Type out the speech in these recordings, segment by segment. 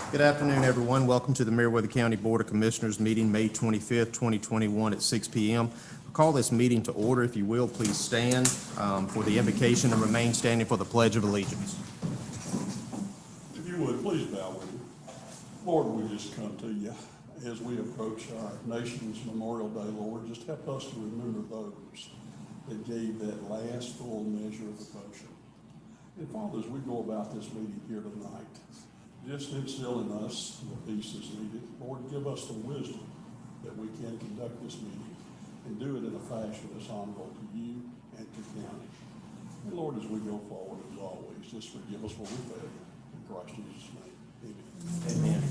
Good afternoon, everyone. Welcome to the Meriwether County Board of Commissioners meeting, May 25th, 2021 at 6 p.m. I'll call this meeting to order. If you will, please stand for the invocation and remain standing for the Pledge of Allegiance. If you would, please bow with me. Lord, we just come to you as we approach our nation's Memorial Day, Lord. Just help us to remember those that gave that last full measure of devotion. And Father, as we go about this meeting here tonight, just instill in us the peace that's needed. Lord, give us the wisdom that we can conduct this meeting and do it in a fashion that's honorable to you and to county. And Lord, as we go forward, as always, just forgive us when we fail you. In Christ Jesus' name, amen. Amen.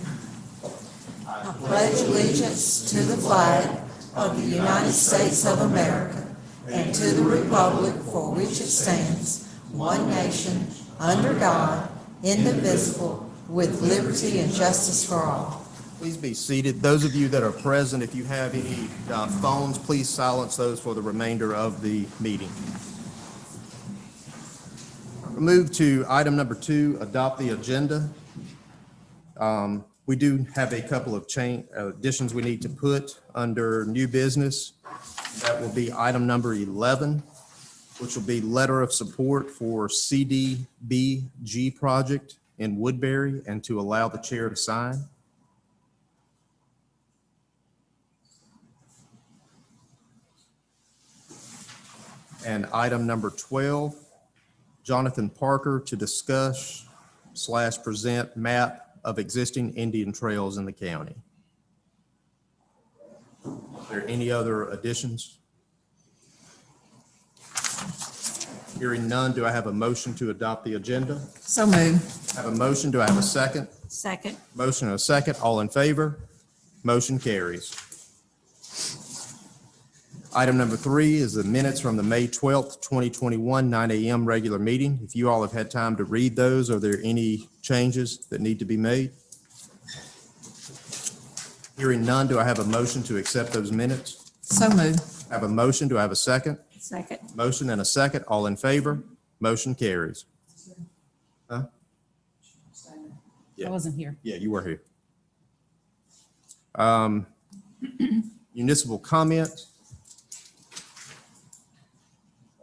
I pledge allegiance to the flag of the United States of America and to the republic for which it stands, one nation, under God, indivisible, with liberty and justice for all. Please be seated. Those of you that are present, if you have any phones, please silence those for the remainder of the meeting. We'll move to item number 2, adopt the agenda. We do have a couple of additions we need to put under new business. That will be item number 11, which will be letter of support for CDBG project in Woodbury, and to allow the chair to sign. And item number 12, Jonathan Parker to discuss/present map of existing Indian trails in the county. Are there any other additions? Hearing none, do I have a motion to adopt the agenda? So moved. I have a motion. Do I have a second? Second. Motion and a second. All in favor? Motion carries. Item number 3 is the minutes from the May 12th, 2021, 9 a.m. regular meeting. If you all have had time to read those, are there any changes that need to be made? Hearing none, do I have a motion to accept those minutes? So moved. I have a motion. Do I have a second? Second. Motion and a second. All in favor? Motion carries. Huh? Yeah. I wasn't here. Yeah, you were here. Municipal comments.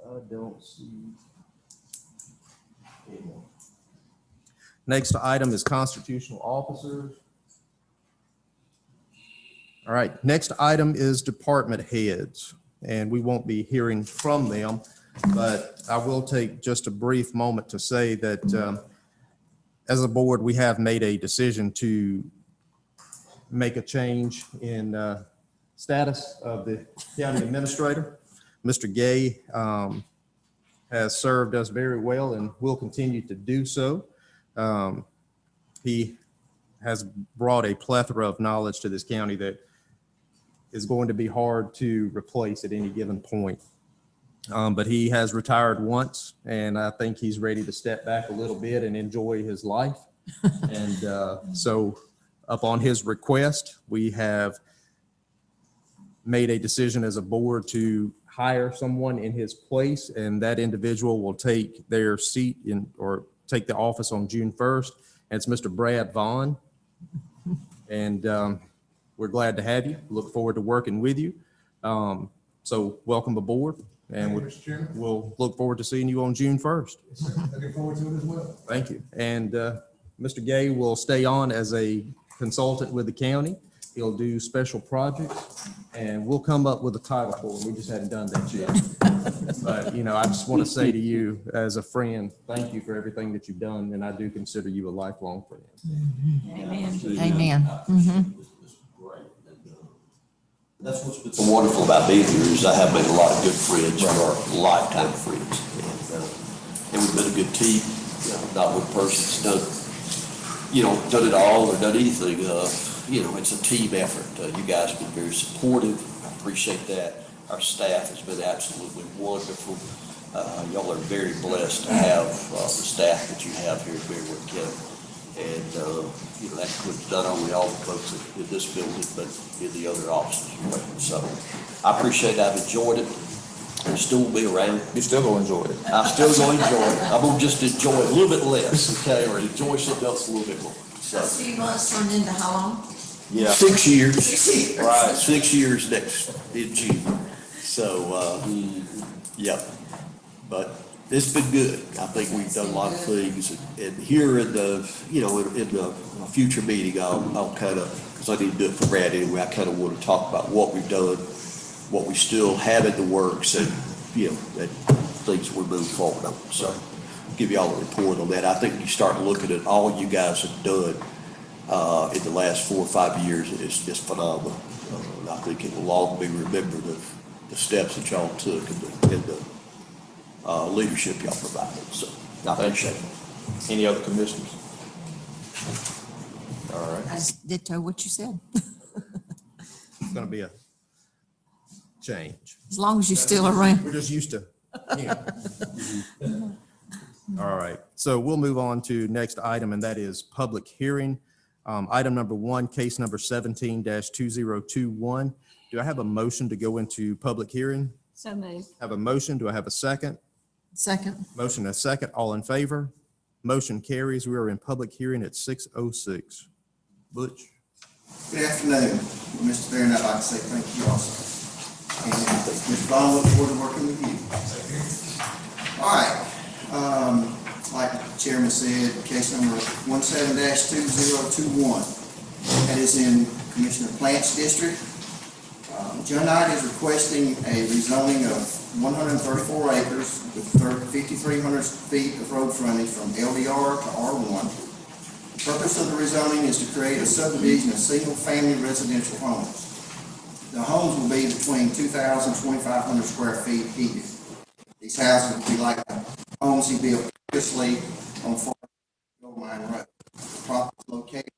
I don't see anyone. Next item is constitutional officers. All right, next item is department heads, and we won't be hearing from them, but I will take just a brief moment to say that as a board, we have made a decision to make a change in status of the county administrator. Mr. Gay has served us very well and will continue to do so. He has brought a plethora of knowledge to this county that is going to be hard to replace at any given point. But he has retired once, and I think he's ready to step back a little bit and enjoy his life. And so upon his request, we have made a decision as a board to hire someone in his place, and that individual will take their seat or take the office on June 1st. And it's Mr. Brad Vaughn. And we're glad to have you. Look forward to working with you. So welcome aboard, and we'll look forward to seeing you on June 1st. Yes, looking forward to it as well. Thank you. And Mr. Gay will stay on as a consultant with the county. He'll do special projects, and we'll come up with a title for him. We just hadn't done that yet. But, you know, I just want to say to you as a friend, thank you for everything that you've done, and I do consider you a lifelong friend. Amen. Amen. Mm-hmm. That's what's been so wonderful about being here is I have made a lot of good friends who are lifetime friends. And we've been a good team, not one person's done it all or done anything. It's a team effort. You guys have been very supportive. I appreciate that. Our staff has been absolutely wonderful. Y'all are very blessed to have the staff that you have here at Meriwether County. And, that includes not only all the folks in this building, but in the other offices. So I appreciate it. I've enjoyed it. I still will be around. You still gonna enjoy it. I'm still going to enjoy it. I'm going to just enjoy it a little bit less, okay, or enjoy something else a little bit more. So, A few months turned into how long? yeah. 6 years. 6 years. Right, 6 years in June. So, yep. But it's been good. I think we've done a lot of things. And here in the, in the future meeting, I'll kind of, because I need to do it for Brad anyway, I kind of want to talk about what we've done, what we still have in the works, and, and things we're moving forward on. So give you all a report on that. I think you start looking at all you guys have done in the last 4 or 5 years, it's just phenomenal. I think it will long be remembered of the steps that y'all took and the leadership y'all provided. So I appreciate it. Any other commissioners? All right. I just ditto what you said, It's gonna be a change. as long as you're still around. We're just used to. All right, so we'll move on to next item, and that is public hearing. Item number 1, case number 17-2021. Do I have a motion to go into public hearing? So moved. Have a motion. Do I have a second? Second. Motion and a second. All in favor? Motion carries. We are in public hearing at 6:06. Butch? Good afternoon. Mr. Barron, I'd like to say thank you also. And Mr. Bond, look forward to working with you. All right. Like the chairman said, case number 17-2021. That is in Commissioner Plant's district. John Knight is requesting a rezoning of 134 acres with 5,300 feet of road frontage from LDR to R1. The purpose of the rezoning is to create a subdivision of single-family residential homes. The homes will be between 2,000 and 2,500 square feet heated. These houses will be like the homes he built previously on Gold Mine Road. The property is located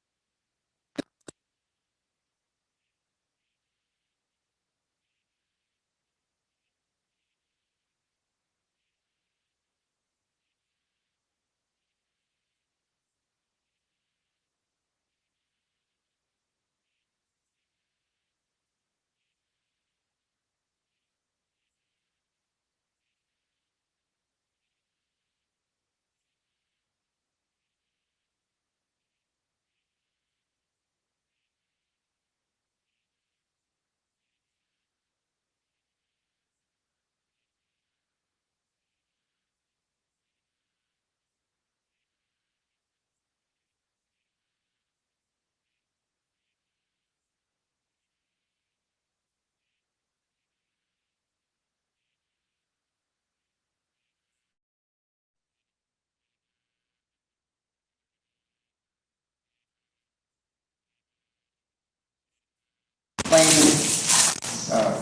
planning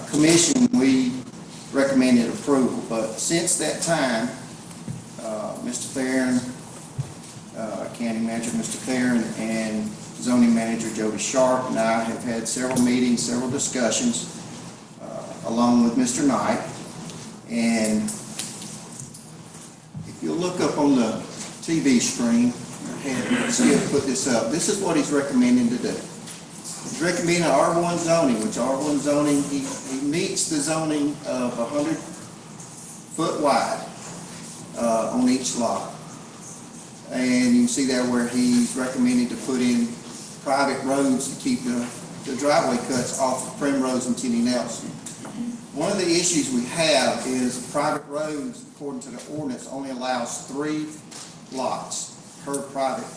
commission, we recommended approval, but since that time, Mr. Theron, County Manager Mr. Theron, and Zoning Manager Jody Sharp and I have had several meetings, several discussions, along with Mr. Knight. And if you'll look up on the TV screen, Skip put this up. This is what he's recommending to do. He's recommending R1 zoning, which R1 zoning, he meets the zoning of 100 foot wide on each lot. And you can see there where he's recommended to put in private roads to keep the driveway cuts off of Primrose and Tenny Nelson. One of the issues we have is private roads, according to the ordinance, only allows 3 lots per private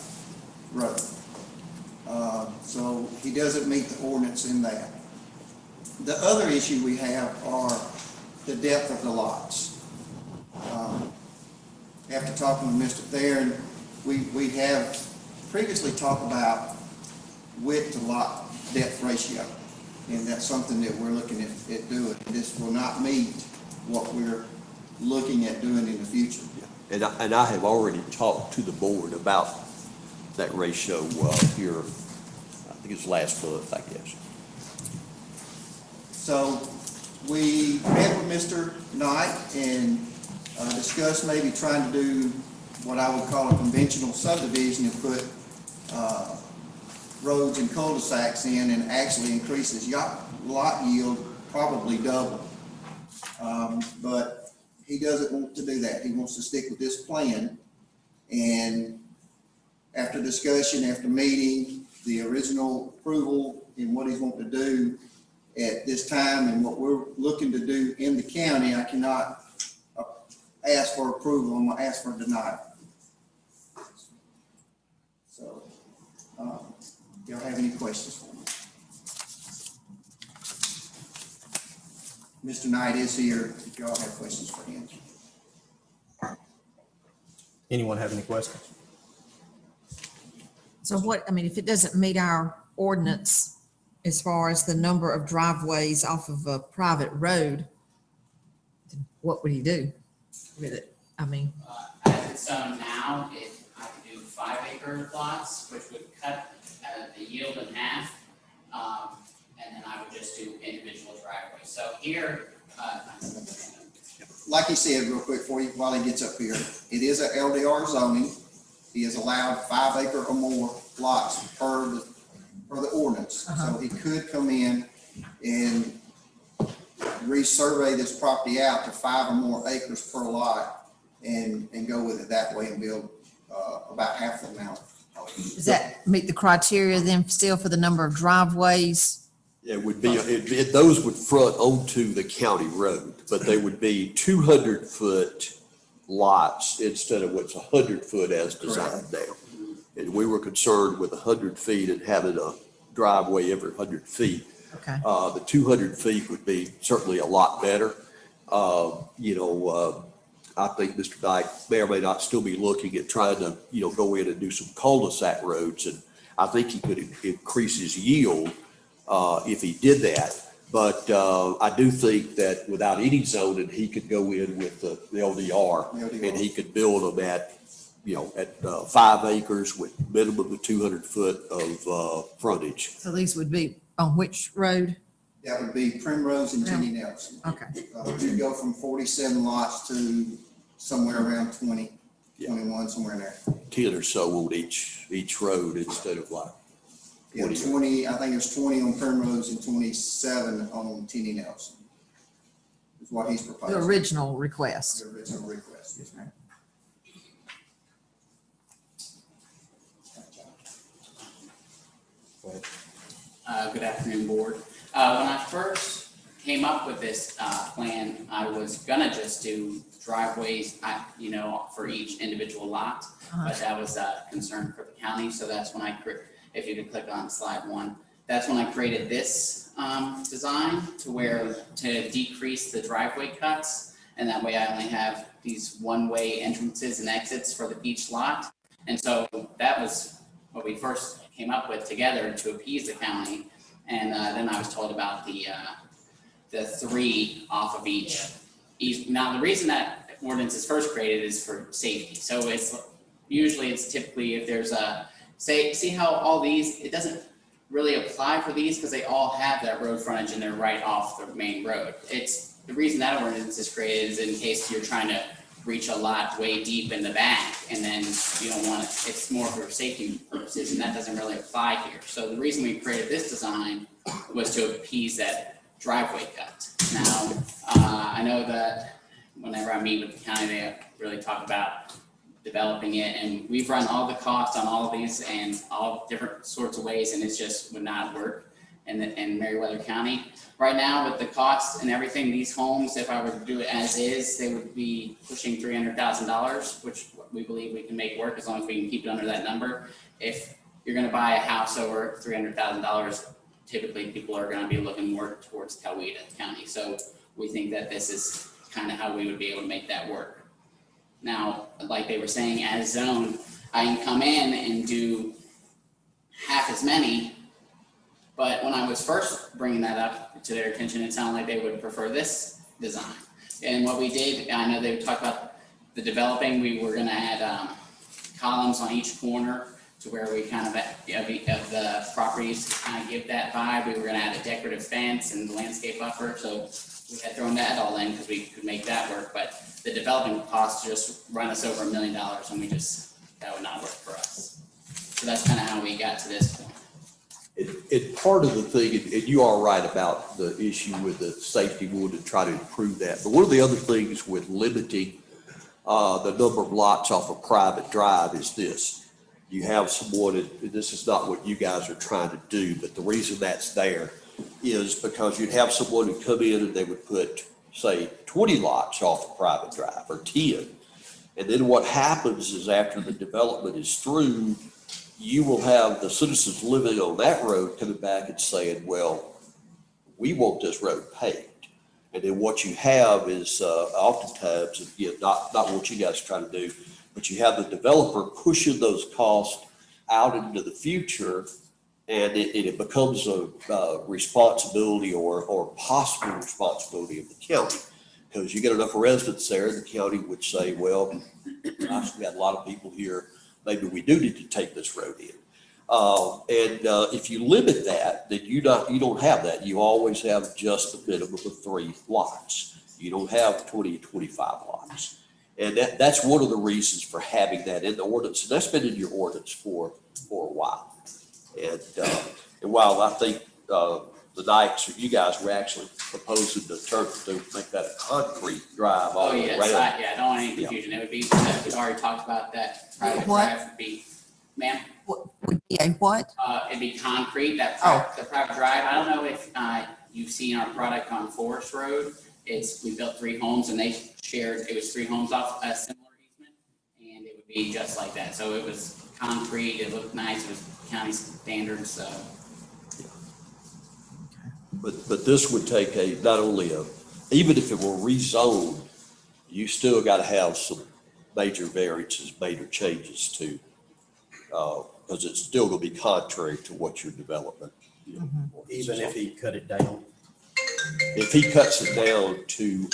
road. So he doesn't meet the ordinance in that. The other issue we have are the depth of the lots. After talking with Mr. Theron, we have previously talked about width to lot depth ratio, and that's something that we're looking at doing. This will not meet what we're looking at doing in the future. And I have already talked to the board about that ratio here, I think it's last month, I guess. So we met with Mr. Knight and discussed maybe trying to do what I would call a conventional subdivision and put roads and cul-de-sacs in and actually increase his lot yield probably double. But he doesn't want to do that. He wants to stick with this plan. And after discussion, after meeting, the original approval and what he's wanting to do at this time and what we're looking to do in the county, I cannot ask for approval. I'm gonna ask for denial. So, y'all have any questions for me? Mr. Knight is here if y'all have questions for him. Anyone have any questions? So what, I mean, if it doesn't meet our ordinance as far as the number of driveways off of a private road, then what would he do with it? I mean, As it's done now, I could do 5-acre lots, which would cut the yield in half. And then I would just do individual driveways. So here, Like he said, real quick for you, while he gets up here, it is a LDR zoning. He is allowed 5-acre or more lots per the ordinance. So he could come in and resurvey this property out to 5 or more acres per lot and go with it that way and build about half the amount. does that meet the criteria then still for the number of driveways? It would be, those would front onto the county road, but they would be 200-foot lots instead of what's 100-foot as designed now. And we were concerned with 100 feet and having a driveway every 100 feet. Okay. The 200 feet would be certainly a lot better. I think Mr. Dyke may or may not still be looking at trying to, go in and do some cul-de-sac roads. And I think he could increase his yield if he did that. But I do think that without any zoning, he could go in with the LDR and he could build them at 5 acres with minimum of 200 foot of frontage. So these would be on which road? That would be Primrose and Jenny Nelson. Okay. You'd go from 47 lots to somewhere around 20, Yeah. 21, somewhere in there. 10 or so on each road instead of like Yeah, 20. 20, I think there's 20 on Primrose and 27 on Tenny Nelson. Is what he's proposing. The original request. The original request. Yes, ma'am. good afternoon, board. When I first came up with this plan, I was gonna just do driveways, for each individual lot. But that was a concern for the county, so that's when if you could click on slide 1, that's when I created this design to decrease the driveway cuts. And that way I only have these one-way entrances and exits for each lot. And so that was what we first came up with together to appease the county. And then I was told about the 3 off of each. Now, the reason that ordinance is first created is for safety. So it's typically if there's see how all these, it doesn't really apply for these because they all have that road frontage and they're right off the main road. The reason that ordinance is created is in case you're trying to reach a lot way deep in the back and then you don't want it, it's more for safety purposes and that doesn't really apply here. So the reason we created this design was to appease that driveway cut. Now, I know that whenever I meet with the county, they really talk about developing it, and we've run all the costs on all of these and all different sorts of ways, and it just would not work in Meriwether County. Right now, with the costs and everything, these homes, if I were to do it as is, they would be pushing $300,000, which we believe we can make work as long as we can keep it under that number. If you're gonna buy a house over $300,000, typically people are gonna be looking more towards Coweta County. So we think that this is kind of how we would be able to make that work. Now, like they were saying, as zoned, I can come in and do half as many, but when I was first bringing that up to their attention, it sounded like they would prefer this design. And what we did, I know they would talk about the developing, we were gonna add columns on each corner to where we kind of the properties to kind of give that vibe. We were gonna add a decorative fence and landscape buffer, so we had thrown that all in because we could make that work, but the development costs just run us over $1 million and that would not work for us. So that's kind of how we got to this point. It part of the thing, and you are right about the issue with the safety, we want to try to improve that. But one of the other things with limiting the number of lots off a private drive is this. you have someone, and this is not what you guys are trying to do, but the reason that's there is because you'd have someone who come in and they would put, say, 20 lots off a private drive or 10. And then what happens is after the development is through, you will have the citizens living on that road coming back and saying, well, we want this road paved. And then what you have is oftentimes, again, not what you guys are trying to do, but you have the developer pushing those costs out into the future, and it becomes a responsibility or possible responsibility of the county. Because you get enough residents there, the county would say, well, gosh, we got a lot of people here, maybe we do need to take this road in. If you limit that, then you don't have that. You always have just a minimum of 3 lots. You don't have 20, 25 lots. And that's one of the reasons for having that in the ordinance. And that's been in your ordinance for a while. And while I think the Knights, or you guys were actually proposing to make that a concrete drive all Oh, the way yes, around. I don't want any confusion. It would be, we've already talked about that. Private What? drive would be, ma'am, Would be a what? it'd be concrete, Oh. the private drive. I don't know if, you've seen our product on Forest Road. We built 3 homes and they shared, it was 3 homes off a similar easement. And it would be just like that. So it was concrete, it looked nice, it was county standards, so. But this would take not only even if it were rezoned, you still got to have some major variances, major changes to, because it's still going to be contrary to what your development. Even if he cut it down. If he cuts it down to,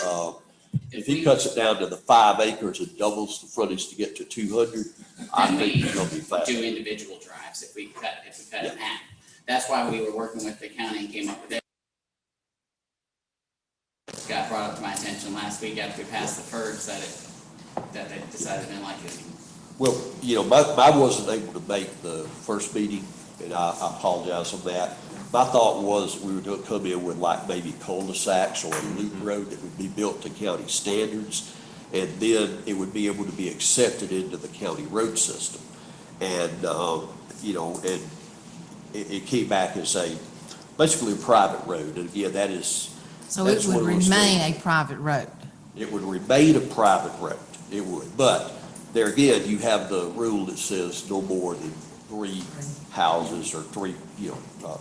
if he cuts it down to the 5 acres and doubles the frontage to get to 200, I Then think we it's going to be fast. do individual drives if we cut it in half. That's why we were working with the county and came up with it. Got brought up to my attention last week after we passed the FERS that they decided they didn't like it anymore. Well, I wasn't able to make the first meeting, and I apologize on that. My thought was we were going to come in with like maybe cul-de-sacs or a loop road that would be built to county standards, and then it would be able to be accepted into the county road system. And, and it came back as basically a private road, and again, that is. So it that's would one of those remain things. a private road. It would remain a private road, it would, but there again, you have the rule that says no more than 3 houses or 3,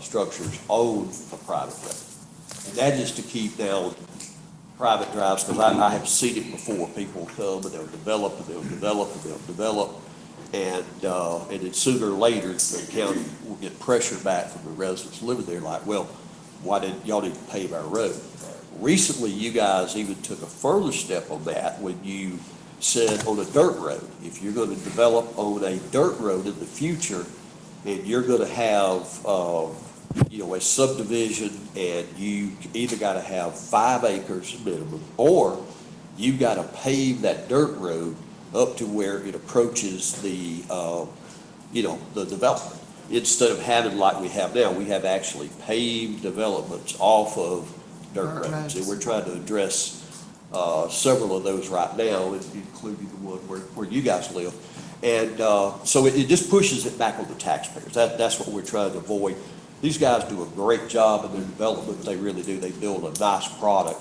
structures own a private road. And that is to keep down private drives, because I have seen it before, people come and they'll develop and they'll develop and they'll develop, and then sooner or later, the county will get pressure back from the residents living there, like, well, why didn't y'all need to pave our road? Recently, you guys even took a further step on that when you said on a dirt road, if you're going to develop on a dirt road in the future, and you're going to have, a subdivision, and you either got to have 5 acres minimum, or you got to pave that dirt road up to where it approaches the development. Instead of having like we have now, we have actually paved developments off of dirt roads. And we're trying to address several of those right now, including the one where you guys live. And so it just pushes it back on the taxpayers. That's what we're trying to avoid. These guys do a great job in their development. They really do. They build a nice product.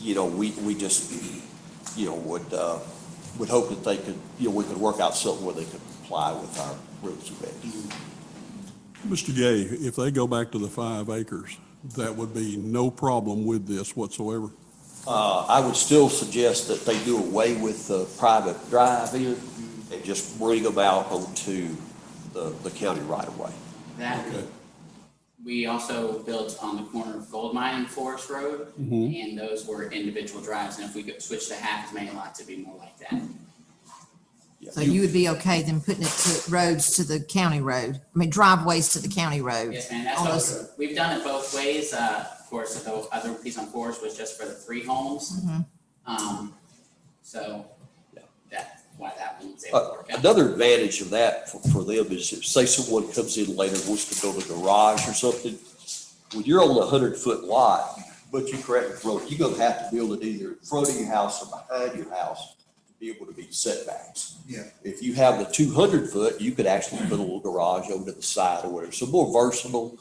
We just, would hope that they could, we could work out something where they could comply with our rules and regulations. Mr. Gay, if they go back to the 5 acres, that would be no problem with this whatsoever. I would still suggest that they do away with the private drive-in and just bring them out onto the county right of way. That, Okay. we also built on the corner of Gold Mine and Forest Road, and those were individual drives, and if we could switch to half as many lots, it'd be more like that. So you would be okay then putting it to roads to the county road, driveways to the county road? Yes, ma'am, that's On what, those- we've done it both ways, of course, the other piece on Forest was just for the 3 homes. So, that's why that one's able to work out. Another advantage of that for them is if, say, someone comes in later and wants to build a garage or something, when you're on a 100-foot lot, but you correct me, you're going to have to build it either in front of your house or behind your house to be able to be setbacks. Yeah. If you have the 200 foot, you could actually put a little garage over to the side or whatever. So more versatile,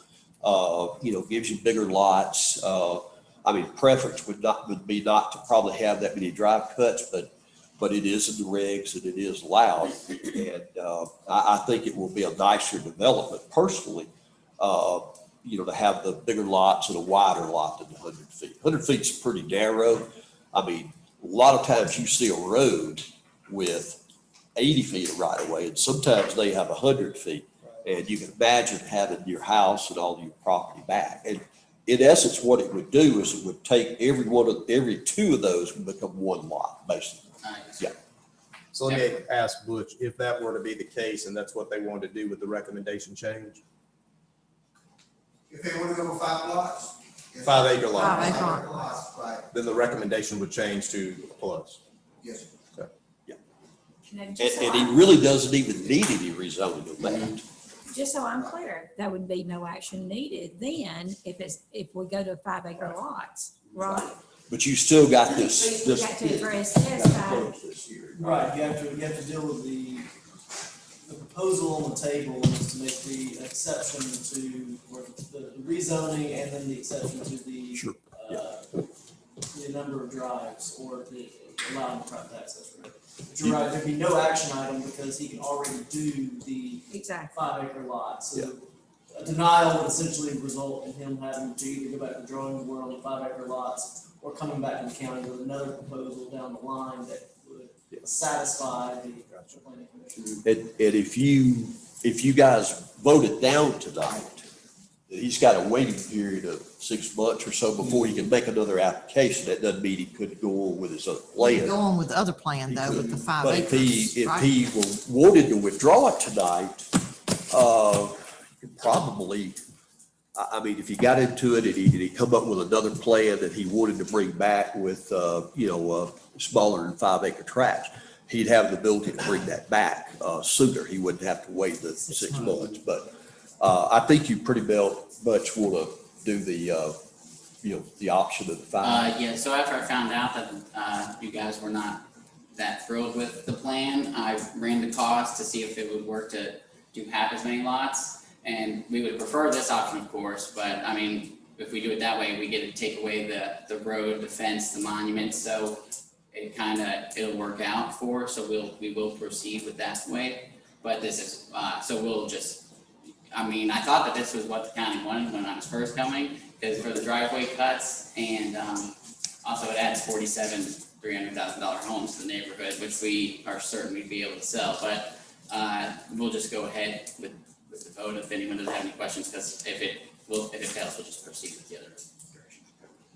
gives you bigger lots. I mean, preference would be not to probably have that many drive cuts, but it is in the regs and it is allowed. And I think it will be a nicer development personally, to have the bigger lots and a wider lot than the 100 feet. 100 feet's pretty narrow. I mean, a lot of times you see a road with 80 feet of right of way, and sometimes they have 100 feet. And you can imagine having your house and all your property back. And in essence, what it would do is it would take every two of those would become one lot, basically. Yeah. So let me ask Butch, if that were to be the case and that's what they wanted to do, would the recommendation change? If they want to go 5 lots? 5 acre lot, 5 acre. Lots, right, then the recommendation would change to plus. yes. And he really doesn't even need any rezoning of that. Just so I'm clear, that would be no action needed then if we go to 5 acre lots, right? But you still got this. We got to address this by, Right, you have to deal with the proposal on the table is to make the exception to, or the rezoning and then the exception to the, the number of drives or the allowing private access road. But you're right, there'd be no action item because he can already do the exactly. 5 acre lot. So a denial would essentially result in him having to either go back to the drawing board on the 5 acre lots or coming back to the county with another proposal down the line that would satisfy the planning commission. And if you guys voted down tonight, he's got a waiting period of 6 months or so before he can make another application. That doesn't mean he couldn't go on with his other plan. Go on with the other plan though, with the 5 But if acres, he wanted to withdraw it tonight, probably, I mean, if he got into it and he come up with another plan that he wanted to bring back with, smaller than 5 acre tracts, he'd have the ability to bring that back sooner. He wouldn't have to wait the 6 months. But I think you pretty much want to do the option of the 5. Yeah, so after I found out that you guys were not that thrilled with the plan, I ran the cost to see if it would work to do half as many lots. And we would prefer this option, of course, but I mean, if we do it that way, we get to take away the road, the fence, the monument, so it'll work out for, so we will proceed with that way. But this is, so we'll just, I mean, I thought that this was what the county wanted when I was first coming, because for the driveway cuts and also it adds $300,000 homes to the neighborhood, which we are certain we'd be able to sell, but we'll just go ahead with the vote if anyone doesn't have any questions, because if it fails, we'll just proceed with the other direction.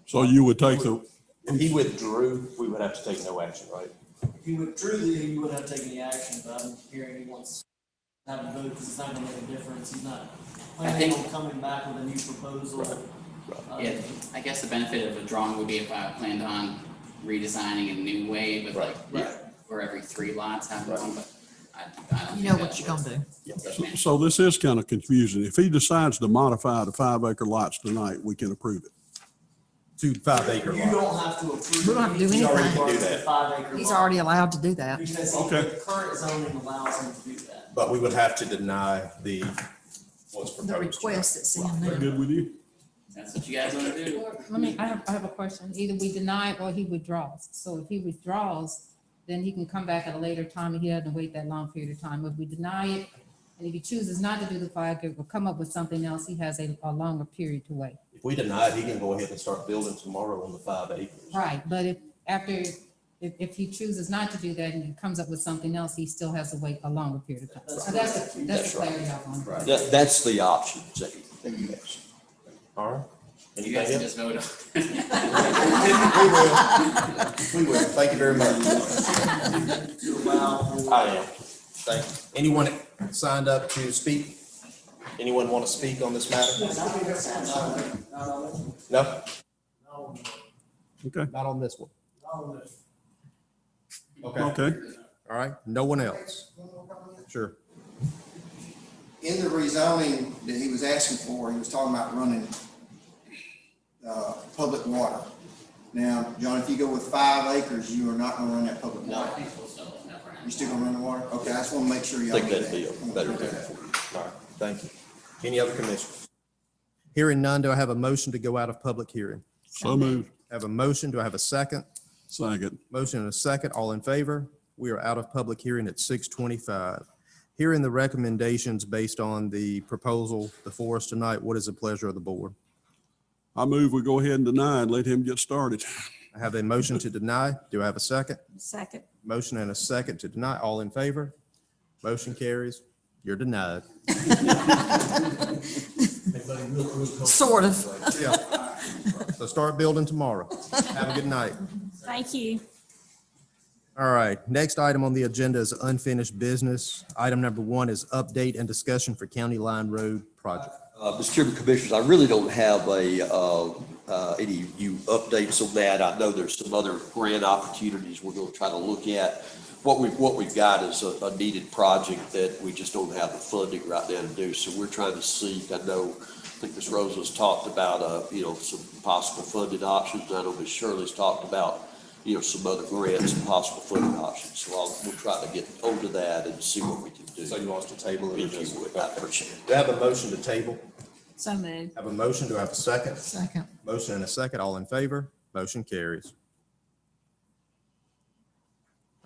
So you would take the, If he withdrew, we would have to take no action, right? If he withdrew you wouldn't have to take any action, but I'm hearing he wants to have a vote because it's not gonna make a difference. He's not planning on coming back with a new proposal. Yeah, I guess the benefit of withdrawing would be if I planned on redesigning a new way with like, for every 3 lots have one, but I don't you think know that what you're gonna do. Yes, ma'am. so this is kind of confusing. If he decides to modify the 5 acre lots tonight, we can approve it. 2 5 acre You lots. don't have to approve. We don't have to do He's already anything. part of Do the that. 5 acre He's lot. already allowed to do that. Because Okay. the current zoning allows him to do that. But we would have to deny what's proposed. The request that's in That there. good with you? That's what you guys want to do? I have a question. Either we deny it or he withdraws. So if he withdraws, then he can come back at a later time and he doesn't wait that long period of time. If we deny it, and if he chooses not to do the 5 acre, we'll come up with something else, he has a longer period to wait. If we deny it, he can go ahead and start building tomorrow on the 5 acres. Right, but if he chooses not to do that and he comes up with something else, he still has to wait a longer period of time. So that's the clarity I want. Right. That's the option, that you have. All right. You Anything guys can else? just vote on. We will. Thank you very much. You allow for. I am. Thank you. Anyone signed up to speak? Anyone want to speak on this matter? No? Okay, Not on this one. Okay. okay. All right. No one else? Sure. In the rezoning that he was asking for, he was talking about running public water. Now, John, if you go with 5 acres, you are not gonna run that public No, I water. think we'll still never end. You still gonna run the water? Okay, I just wanna make sure y'all. I think know that'd be that. a better thing for you. All right, thank you. Any other commissioners? Hearing none, do I have a motion to go out of public hearing? So moved. Have a motion, do I have a second? Second. Motion and a second, all in favor? We are out of public hearing at 6:25. Hearing the recommendations based on the proposal before us tonight, what is the pleasure of the board? I move we go ahead and deny and let him get started. I have a motion to deny. Do I have a second? Second. Motion and a second to deny. All in favor? Motion carries. You're denied. Sort of. Yeah. So start building tomorrow. Have a good night. Thank you. All right, next item on the agenda is unfinished business. Item number 1 is update and discussion for County Line Road project. Mr. Chairman, Commissioners, I really don't have any new updates on that. I know there's some other grant opportunities we're going to try to look at. What we've got is a needed project that we just don't have the funding right now to do. So we're trying to seek, I think Ms. Rosa's talked about, some possible funding options. I know Ms. Shirley's talked about, some other grants and possible funding options. So we'll try to get onto that and see what we can do. So you want us to table it? If you would, I appreciate it. Do I have a motion to table? So moved. Have a motion. Do I have a second? Second. Motion and a second. All in favor? Motion carries.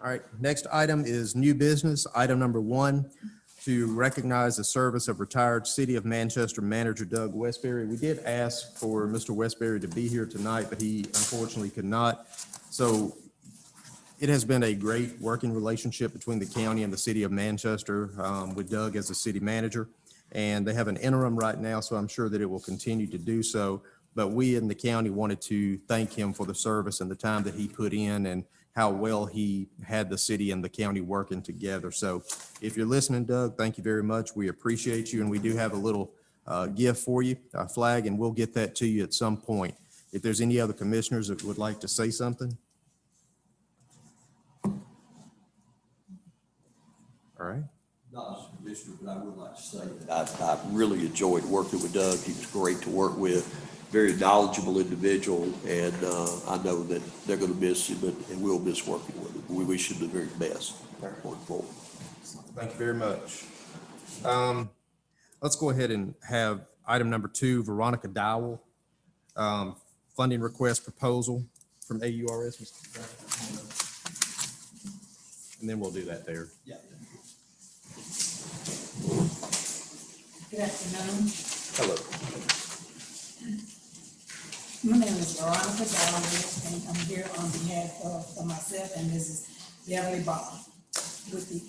All right, next item is new business. Item number 1, to recognize the service of retired City of Manchester Manager Doug Westberry. We did ask for Mr. Westberry to be here tonight, but he unfortunately could not. So it has been a great working relationship between the county and the City of Manchester with Doug as the city manager. And they have an interim right now, so I'm sure that it will continue to do so. But we in the county wanted to thank him for the service and the time that he put in and how well he had the city and the county working together. So if you're listening, Doug, thank you very much. We appreciate you. And we do have a little gift for you, a flag, and we'll get that to you at some point. If there's any other commissioners that would like to say something. All right. Not as a commissioner, but I would like to say that I really enjoyed working with Doug. He was great to work with, very knowledgeable individual, and I know that they're going to miss him and we'll miss working with him. We wish him the very best going forward. Thank you very much. Let's go ahead and have item number 2, Veronica Dowell, funding request proposal from AURS. And then we'll do that there. Yeah. Good afternoon. Hello. My name is Veronica Dowling, and I'm here on behalf of myself and Mrs. Beverly Ball with the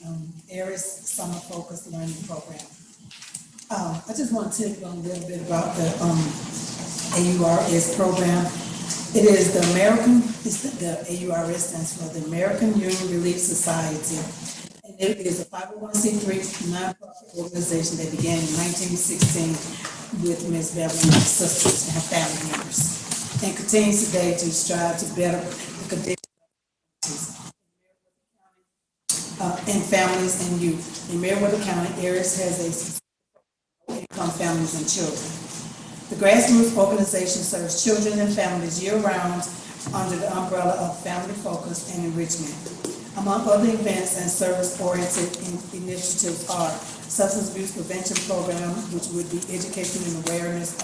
ARIS Summer Focused Learning Program. I just want to tell you a little bit about the AURS program. It is the AURS stands for the American Union Relief Society. And it is a 501c3 nonprofit organization that began in 1916 with Ms. Beverly and her sisters and her family members, and continues today to strive to better the conditions in families and youth. In Meriwether County, ARIS has a income families and children. The grassroots organization serves children and families year-round under the umbrella of family focus and enrichment. Among other events and service-oriented initiatives are substance abuse prevention program, which would be education and awareness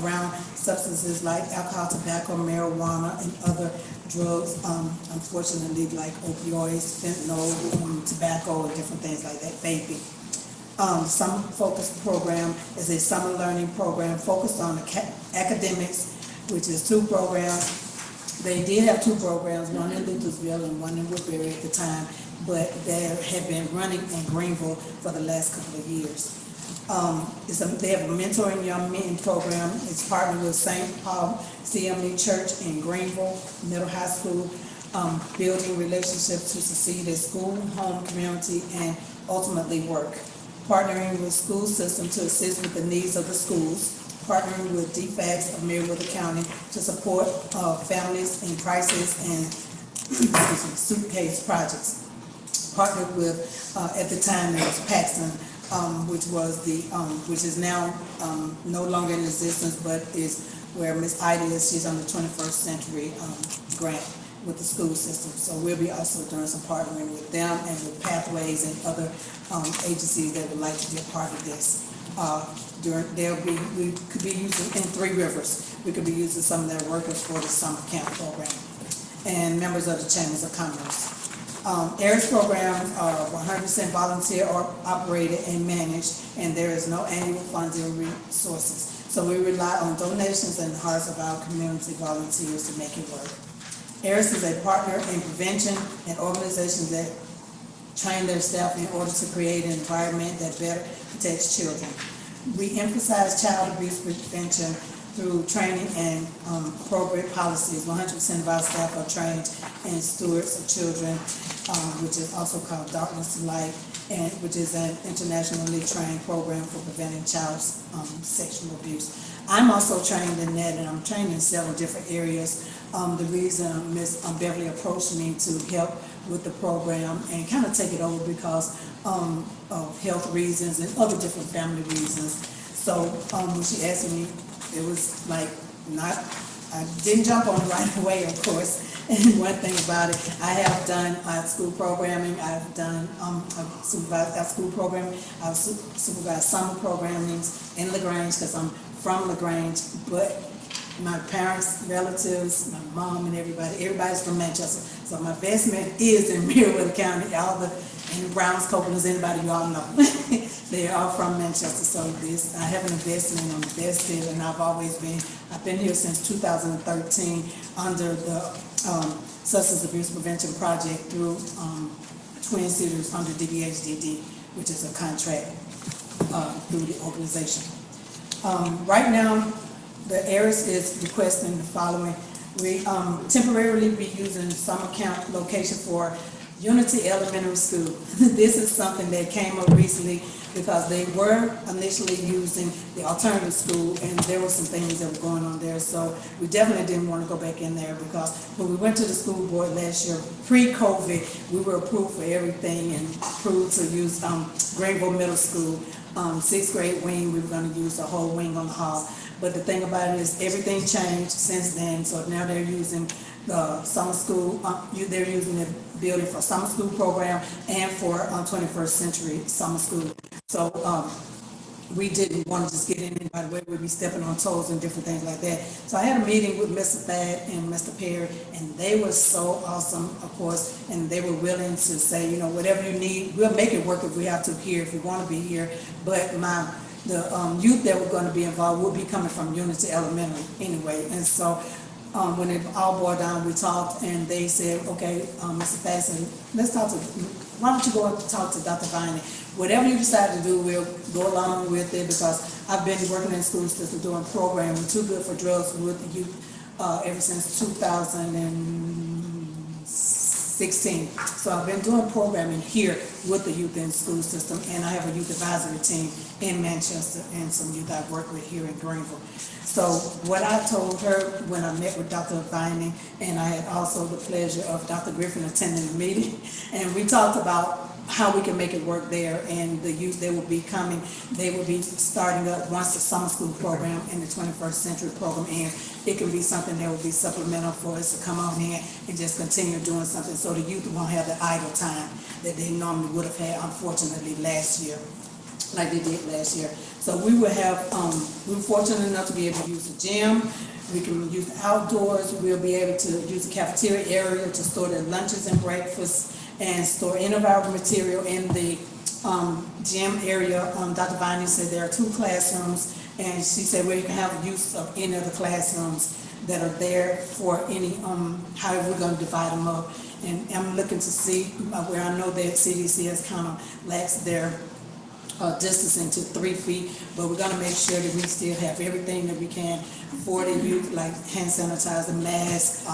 around substances like alcohol, tobacco, marijuana, and other drugs, unfortunately like opioids, fentanyl, tobacco, and different things like that, vaping. Summer Focus program is a summer learning program focused on academics, which is 2 programs. They did have 2 programs, one in Luthersville and one in Woodbury at the time, but they have been running in Greenville for the last couple of years. They have a mentoring young men program. It's partnered with St. Paul CME Church in Greenville Middle High School, building relationships to succeed at school, home, community, and ultimately work. Partnering with school system to assist with the needs of the schools. Partnering with DFACS of Meriwether County to support families in crisis and suitcase projects. Partnered with, at the time, it was Paxton, which is now no longer in existence, but is where Ms. Ida is, she's on the 21st Century grant with the school system. So we'll be also doing some partnering with them and with Pathways and other agencies that would like to be a part of this. We could be using, in Three Rivers, we could be using some of their workers for the summer camp program and members of the Chambers of Commerce. AIRS programs are 100% volunteer or operated and managed, and there is no annual funds or resources. So we rely on donations and the hearts of our community volunteers to make it work. AIRS is a partner in prevention and organizations that train their staff in order to create an environment that better protects children. We emphasize child abuse prevention through training and appropriate policies. 100% of our staff are trained in stewards of children, which is also called Darkness to Light, and which is an internationally trained program for preventing child sexual abuse. I'm also trained in that, and I'm trained in several different areas. The reason Ms. Beverly approached me to help with the program and kind of take it over because of health reasons and other different family reasons. So when she asked me, it was like I didn't jump on it right away, of course. And one thing about it, I have done school programming, I've done I've supervised school programming, I've supervised summer programmings in LaGrange because I'm from LaGrange, but my parents, relatives, my mom and everybody's from Manchester. So my investment is in Meriwether County, in Browns, Copelands, anybody you all know. They're all from Manchester, so I have an investment, I'm invested, and I've been here since 2013 under the Substance Abuse Prevention Project through Twin Cities under DBHDD, which is a contract through the organization. Right now, the AIRS is requesting the following. We temporarily be using summer camp location for Unity Elementary School. This is something that came up recently because they were initially using the alternative school and there were some things that were going on there. So we definitely didn't want to go back in there because when we went to the school board last year, pre-COVID, we were approved for everything and approved to use Greenville Middle School, 6th grade wing, we were going to use the whole wing on the hall. But the thing about it is everything changed since then. So now they're using the summer school, they're using the building for summer school program and for 21st Century summer school. So we didn't want to just get in by the way we'd be stepping on toes and different things like that. So I had a meeting with Mr. Thad and Mr. Perry, and they were so awesome, of course, and they were willing to say, you know, whatever you need, we'll make it work if we have to here, if we want to be here. But the youth that were going to be involved would be coming from Unity Elementary anyway. And so when it all boiled down, we talked and they said, okay, Mr. Thad said, why don't you go and talk to Dr. Viney? Whatever you decide to do, we'll go along with it because I've been working in school system doing programming, Too Good for Drugs with the youth ever since 2016. So I've been doing programming here with the youth in school system, and I have a youth advisory team in Manchester and some youth I've worked with here in Greenville. So what I told her when I met with Dr. Viney, and I had also the pleasure of Dr. Griffin attending the meeting, and we talked about how we can make it work there, and the youth, they will be coming, they will be starting up once the summer school program and the 21st Century program ends. It can be something that will be supplemental for us to come on in and just continue doing something so the youth won't have the idle time that they normally would have had, unfortunately, last year, like they did last year. So we will have, we were fortunate enough to be able to use the gym. We can use the outdoors. We'll be able to use the cafeteria area to store their lunches and breakfasts and store any of our material in the gym area. Dr. Viney said there are 2 classrooms, and she said we can have use of any of the classrooms that are there for any, how we're going to divide them up. And I'm looking to see where I know that CDC has kind of laxed their distancing to 3 feet, but we're going to make sure that we still have everything that we can for the youth, like hand sanitizer, masks,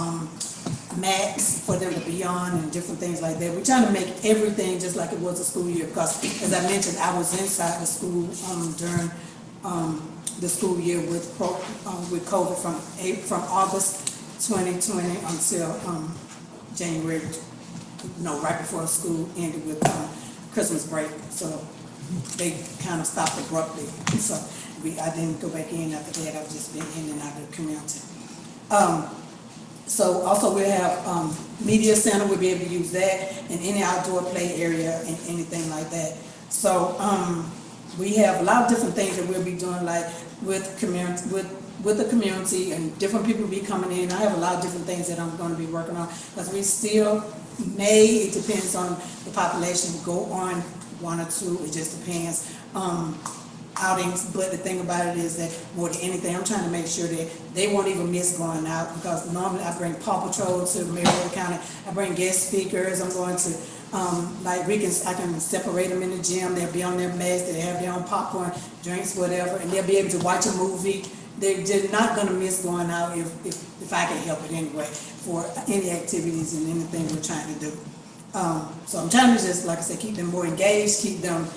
mats for them to be on and different things like that. We're trying to make everything just like it was a school year because, as I mentioned, I was inside the school during the school year with COVID from August 2020 until January, right before school ended with Christmas break. So they kind of stopped abruptly. So I didn't go back in after that, I've just been in and out of the community. So also we have, media center, we'll be able to use that, and any outdoor play area and anything like that. So, we have a lot of different things that we'll be doing, like with community, with the community, and different people be coming in. I have a lot of different things that I'm gonna be working on, because we still it depends on the population, go on one or two, it just depends. Outings, but the thing about it is that more than anything, I'm trying to make sure that they won't even miss going out, because normally I bring Paw Patrol to Marietta County, I bring guest speakers, I'm going to, like I can separate them in the gym, they'll be on their mask, they have their own popcorn, drinks, whatever, and they'll be able to watch a movie. They're not gonna miss going out if I can help it anyway, for any activities and anything we're trying to do. So I'm trying to just, like I said, keep them more engaged, keep them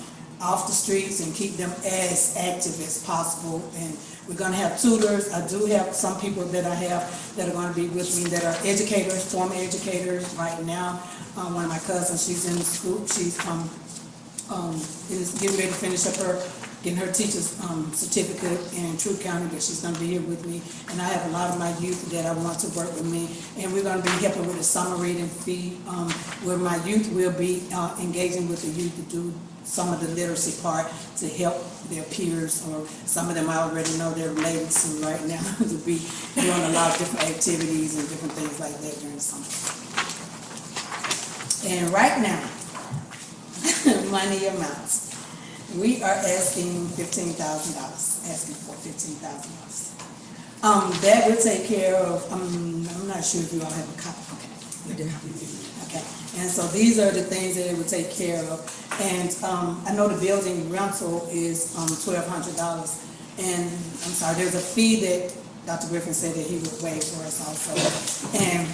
off the streets, and keep them as active as possible. And we're gonna have tutors. I do have some people that I have that are gonna be with me that are educators, former educators right now. One of my cousins, she's in the school, she's is getting ready to finish up getting her teacher's certificate in True County, but she's gonna be here with me. And I have a lot of my youth that I want to work with me, and we're gonna be helping with the summer reading fee, where my youth will be engaging with the youth to do some of the literacy part to help their peers, or some of them I already know they're related to right now, to be doing a lot of different activities and different things like that during the summer. And right now, money amounts. We are asking $15,000, asking for $15,000. That will take care of, I'm not sure if you all have a copy. Okay. We do. Okay, and so these are the things that it would take care of. And I know the building rental is $1,200. And I'm sorry, there's a fee that Dr. Griffin said that he would waive for us also. And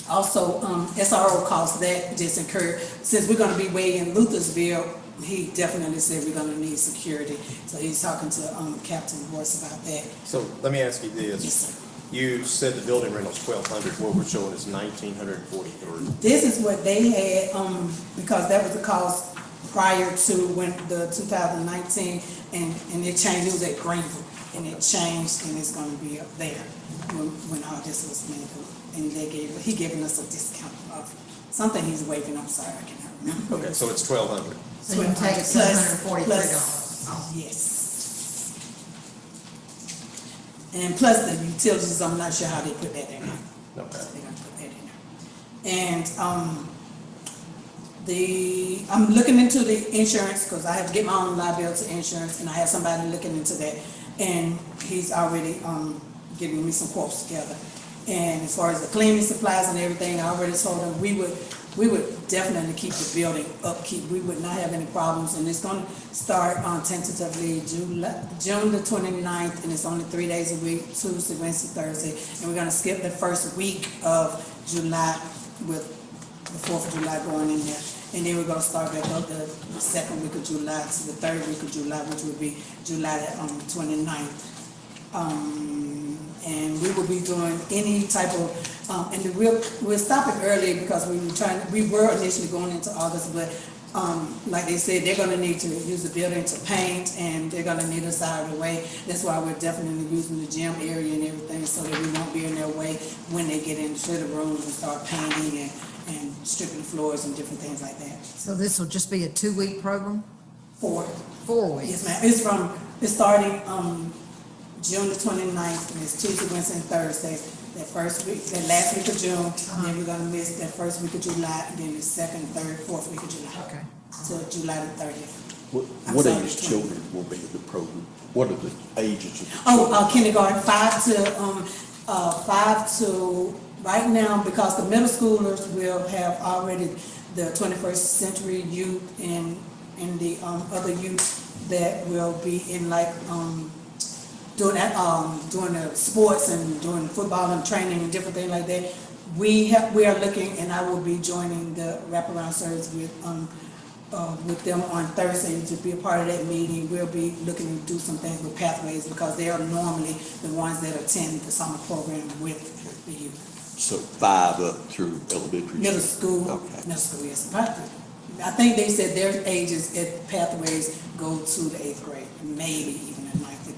also, SRO costs that just incurred, since we're gonna be way in Luthersville, he definitely said we're gonna need security. So he's talking to Captain Boyce about that. So let me ask you Yes, this. sir. You said the building rental's $1,200, what we're showing is $1,943. This is what they had, because that was the cost prior to when the 2019, and it changed, it was at Greenville, and it changed, and it's gonna be up there when all this was made. And he giving us a discount of something he's waiving, I'm sorry, I cannot remember. Okay, so it's $1,200. So you can take Plus- $743 off. Yes. And plus the utilities, I'm not sure how they put that in there. Okay. So they're gonna put that in there. And, I'm looking into the insurance, because I have to get my own liability insurance, and I have somebody looking into that. And he's already, getting me some quotes together. And as far as the cleaning supplies and everything, I already told him we would definitely keep the building upkeep. We would not have any problems, and it's gonna start tentatively June the 29th, and it's only 3 days a week, Tuesday, Wednesday, Thursday. And we're gonna skip the first week of July with the 4th of July going in there. And then we're gonna start back up the second week of July to the third week of July, which would be July the 29th. And we will be doing any type of, and we're stopping early because we were initially going into August, but like they said, they're gonna need to use the building to paint, and they're gonna need us out of the way. That's why we're definitely using the gym area and everything, so that we won't be in their way when they get into the rooms and start painting and stripping floors and different things like that. So this will just be a 2-week program? 4 weeks? Yes, ma'am. It's starting, June the 29th, and it's Tuesday, Wednesday, and Thursday. That last week of June, then we're gonna miss that first week of July, and then the second, third, fourth week of July. Okay. So July the 30th. I'm What sorry, age 20. children will be at the program? What are the ages of the Oh, children? kindergarten, 5 to, right now, because the middle schoolers will have already the 21st century youth and the, other youth that will be in like, doing the sports and doing football and training and different things like that. We are looking, and I will be joining the wraparound service with them on Thursday to be a part of that meeting. We'll be looking to do some things with Pathways, because they are normally the ones that attend the summer program with the youth. So 5 up through elementary? Middle school, Okay. Yes. I think they said their ages at Pathways go to the 8th grade, maybe even the 9th,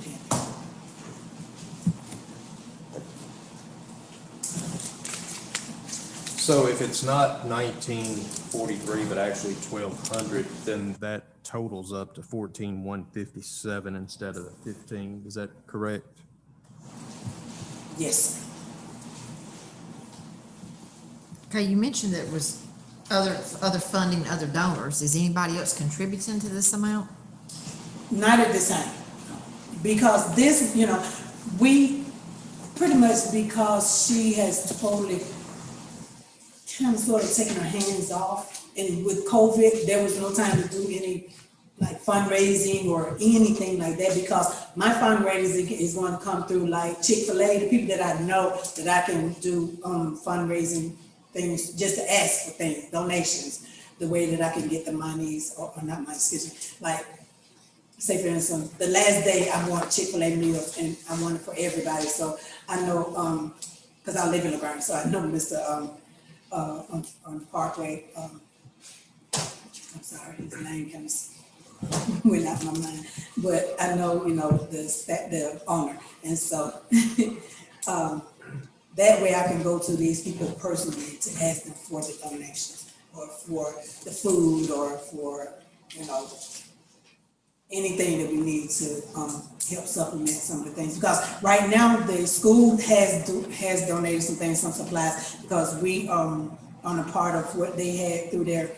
So if it's not 1943, but actually 1200, then that totals up to 14,157 instead of the 15. Is that correct? Yes. Okay, you mentioned there was other funding, other donors. Is anybody else contributing to this amount? Not at this time. Because this, we pretty much, because she has totally kind of sort of taken her hands off. And with COVID, there was no time to do any like fundraising or anything like that, because my fundraising is going to come through like Chick-fil-A, the people that I know that I can do fundraising things, just to ask for things, donations, the way that I can get the monies, or not money, excuse me, like, say for instance, the last day I want Chick-fil-A meals and I want it for everybody, so I know, cause I live in LaGrange, so I know Mr. On Parkway, I'm sorry, his name comes, went out my mind, but I know, the owner, and so, that way I can go to these people personally to ask them for the donations, or for the food, or for, anything that we need to, help supplement some of the things. Because right now, the school has donated some things, some supplies, because we, on a part of what they had through their,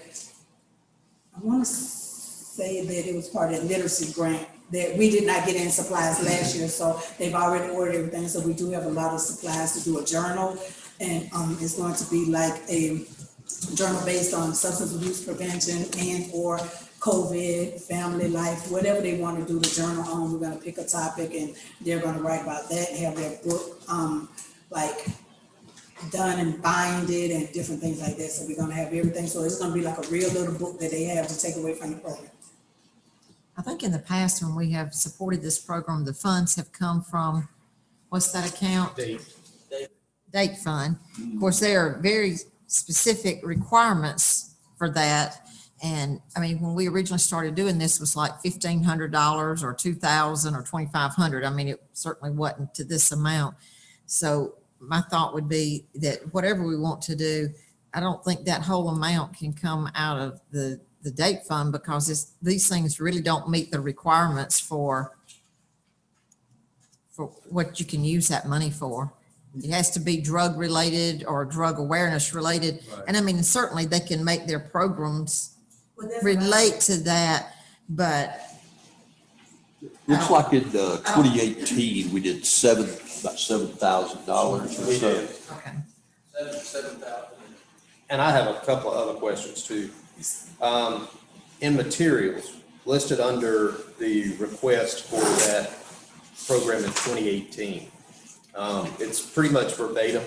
I want to say that it was part of the literacy grant, that we did not get any supplies last year, so they've already ordered everything, so we do have a lot of supplies to do a journal, and it's going to be like a journal based on substance abuse prevention and or COVID, family life, whatever they want to do the journal on. We're going to pick a topic and they're going to write about that, have their book like done and binded and different things like that. So we're going to have everything. So it's going to be like a real little book that they have to take away from the program. I think in the past, when we have supported this program, the funds have come from, what's that account? Date fund. Of course, there are very specific requirements for that. And I mean, when we originally started doing this, was like $1,500 or $2,000 or $2,500. I mean, it certainly wasn't to this amount. So my thought would be that whatever we want to do, I don't think that whole amount can come out of the date fund, because these things really don't meet the requirements for what you can use that money for. It has to be drug related or drug awareness related. Right. And I mean, certainly they can make their programs relate to that, but. Looks like in 2018, we did about $7,000 or so. We did. Okay. 7,000. And I have a couple of other questions too. In materials, listed under the request for that program in 2018, it's pretty much verbatim,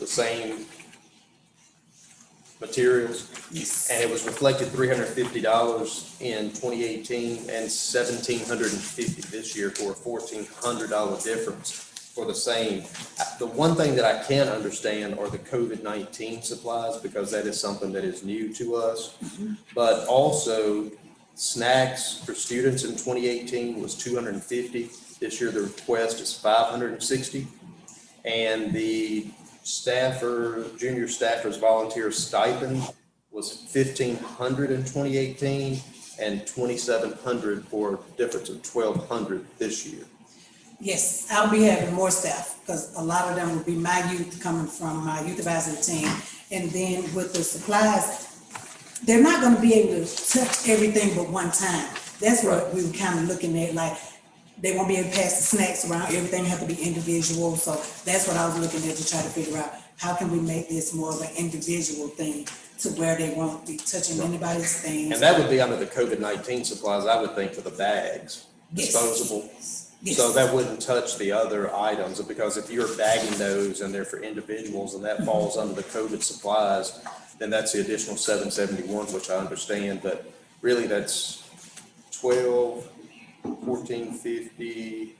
the same materials. Yes. And it was reflected $350 in 2018 and $1,750 this year, for a $1,400 difference for the same. The one thing that I can't understand are the COVID-19 supplies, because that is something that is new to us. Mm-hmm. But also snacks for students in 2018 was $250. This year the request is $560. And the junior staffers volunteer stipend was $1,500 in 2018 and $2,700, for a difference of $1,200 this year. Yes, I'll be having more staff, because a lot of them will be my youth coming from my youth advisory team. And then with the supplies, they're not going to be able to touch everything but one time. That's what we were kind of looking at, like they won't be able to pass the snacks around. Everything has to be individual. So that's what I was looking at, to try to figure out how can we make this more of an individual thing, to where they won't be touching anybody's things. And that would be under the COVID-19 supplies, I would think, for the bags, disposable. Yes. So that wouldn't touch the other items, because if you're bagging those and they're for individuals and that falls under the COVID supplies, then that's the additional $771, which I understand, but really that's $1,200, $1,450,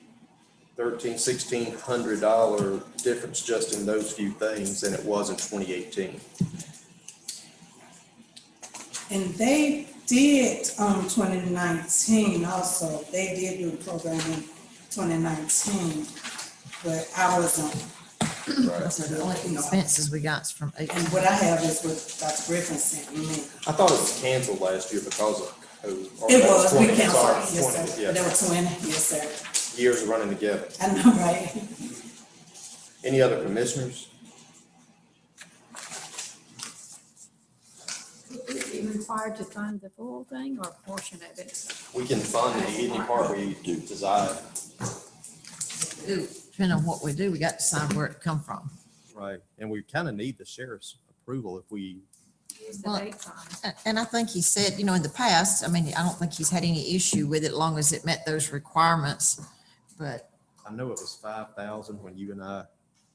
$1,300, $1,600 difference just in those few things than it was in 2018. And they did 2019 also. They did do the program in 2019, but I wasn't So the only expenses we got is from And what I have is what Dr. Griffin sent me. I thought it was canceled last year because of COVID. Or It that was, we 20, canceled, sorry, yes, 20, sir. yeah. There were 20, yes, sir. Years running together. I know, right? Any other commissioners? Would we be required to fund the full thing or a portion of it? We can fund any part we do desire. Depending on what we do, we got to decide where it come from. Right, and we kind of need the sheriff's approval if we, Use the Well, date fund. And I think he said, in the past, I mean, I don't think he's had any issue with it as long as it met those requirements. But I know it was 5,000 when you and I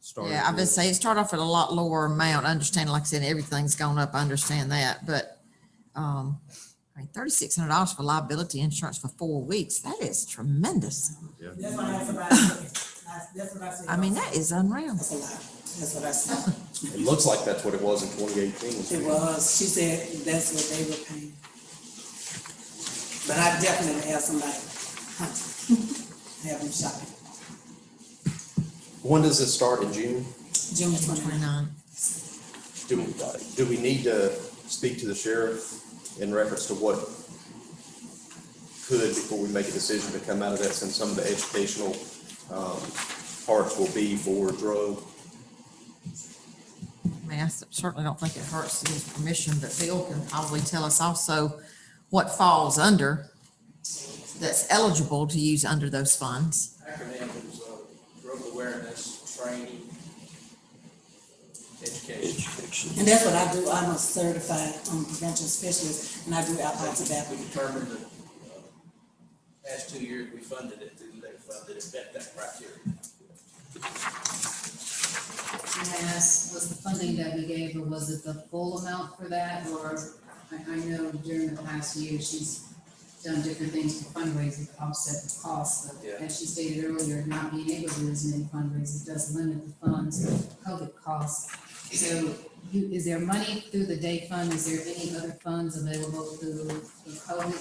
started. yeah, I've been with it. saying, start off at a lot lower amount. I understand, like I said, everything's gone up. I understand that, but, I mean, $3,600 for liability insurance for 4 weeks, that is tremendous. That's what I said. I mean, that is unreal. That's a lot. That's what I said. It looks like that's what it was in 2018. It was, she said that's what they were paying. But I definitely have somebody hunting. Have them shopping. When does it start, in June? June 29th. 29. Do we need to speak to the sheriff in reference to what could, before we make a decision to come out of that, since some of the educational parts will be for drug? I mean, I certainly don't think it hurts to use permission, but Bill can probably tell us also what falls under that's eligible to use under those funds. Acronym is drug awareness, training, education. Education. And that's what I do. I'm a certified prevention specialist, and I do alcohol tobacco. We determined that past 2 years, we funded it through the day fund that it met that criteria. And I asked, was the funding that we gave her, was it the full amount for that, or I know during the past year, she's done different things for fundraising to offset the costs, but Yeah. as she stated earlier, not being able to do as many fundraisers does limit the funds, COVID costs. So is there money through the day fund, is there any other funds available through the COVID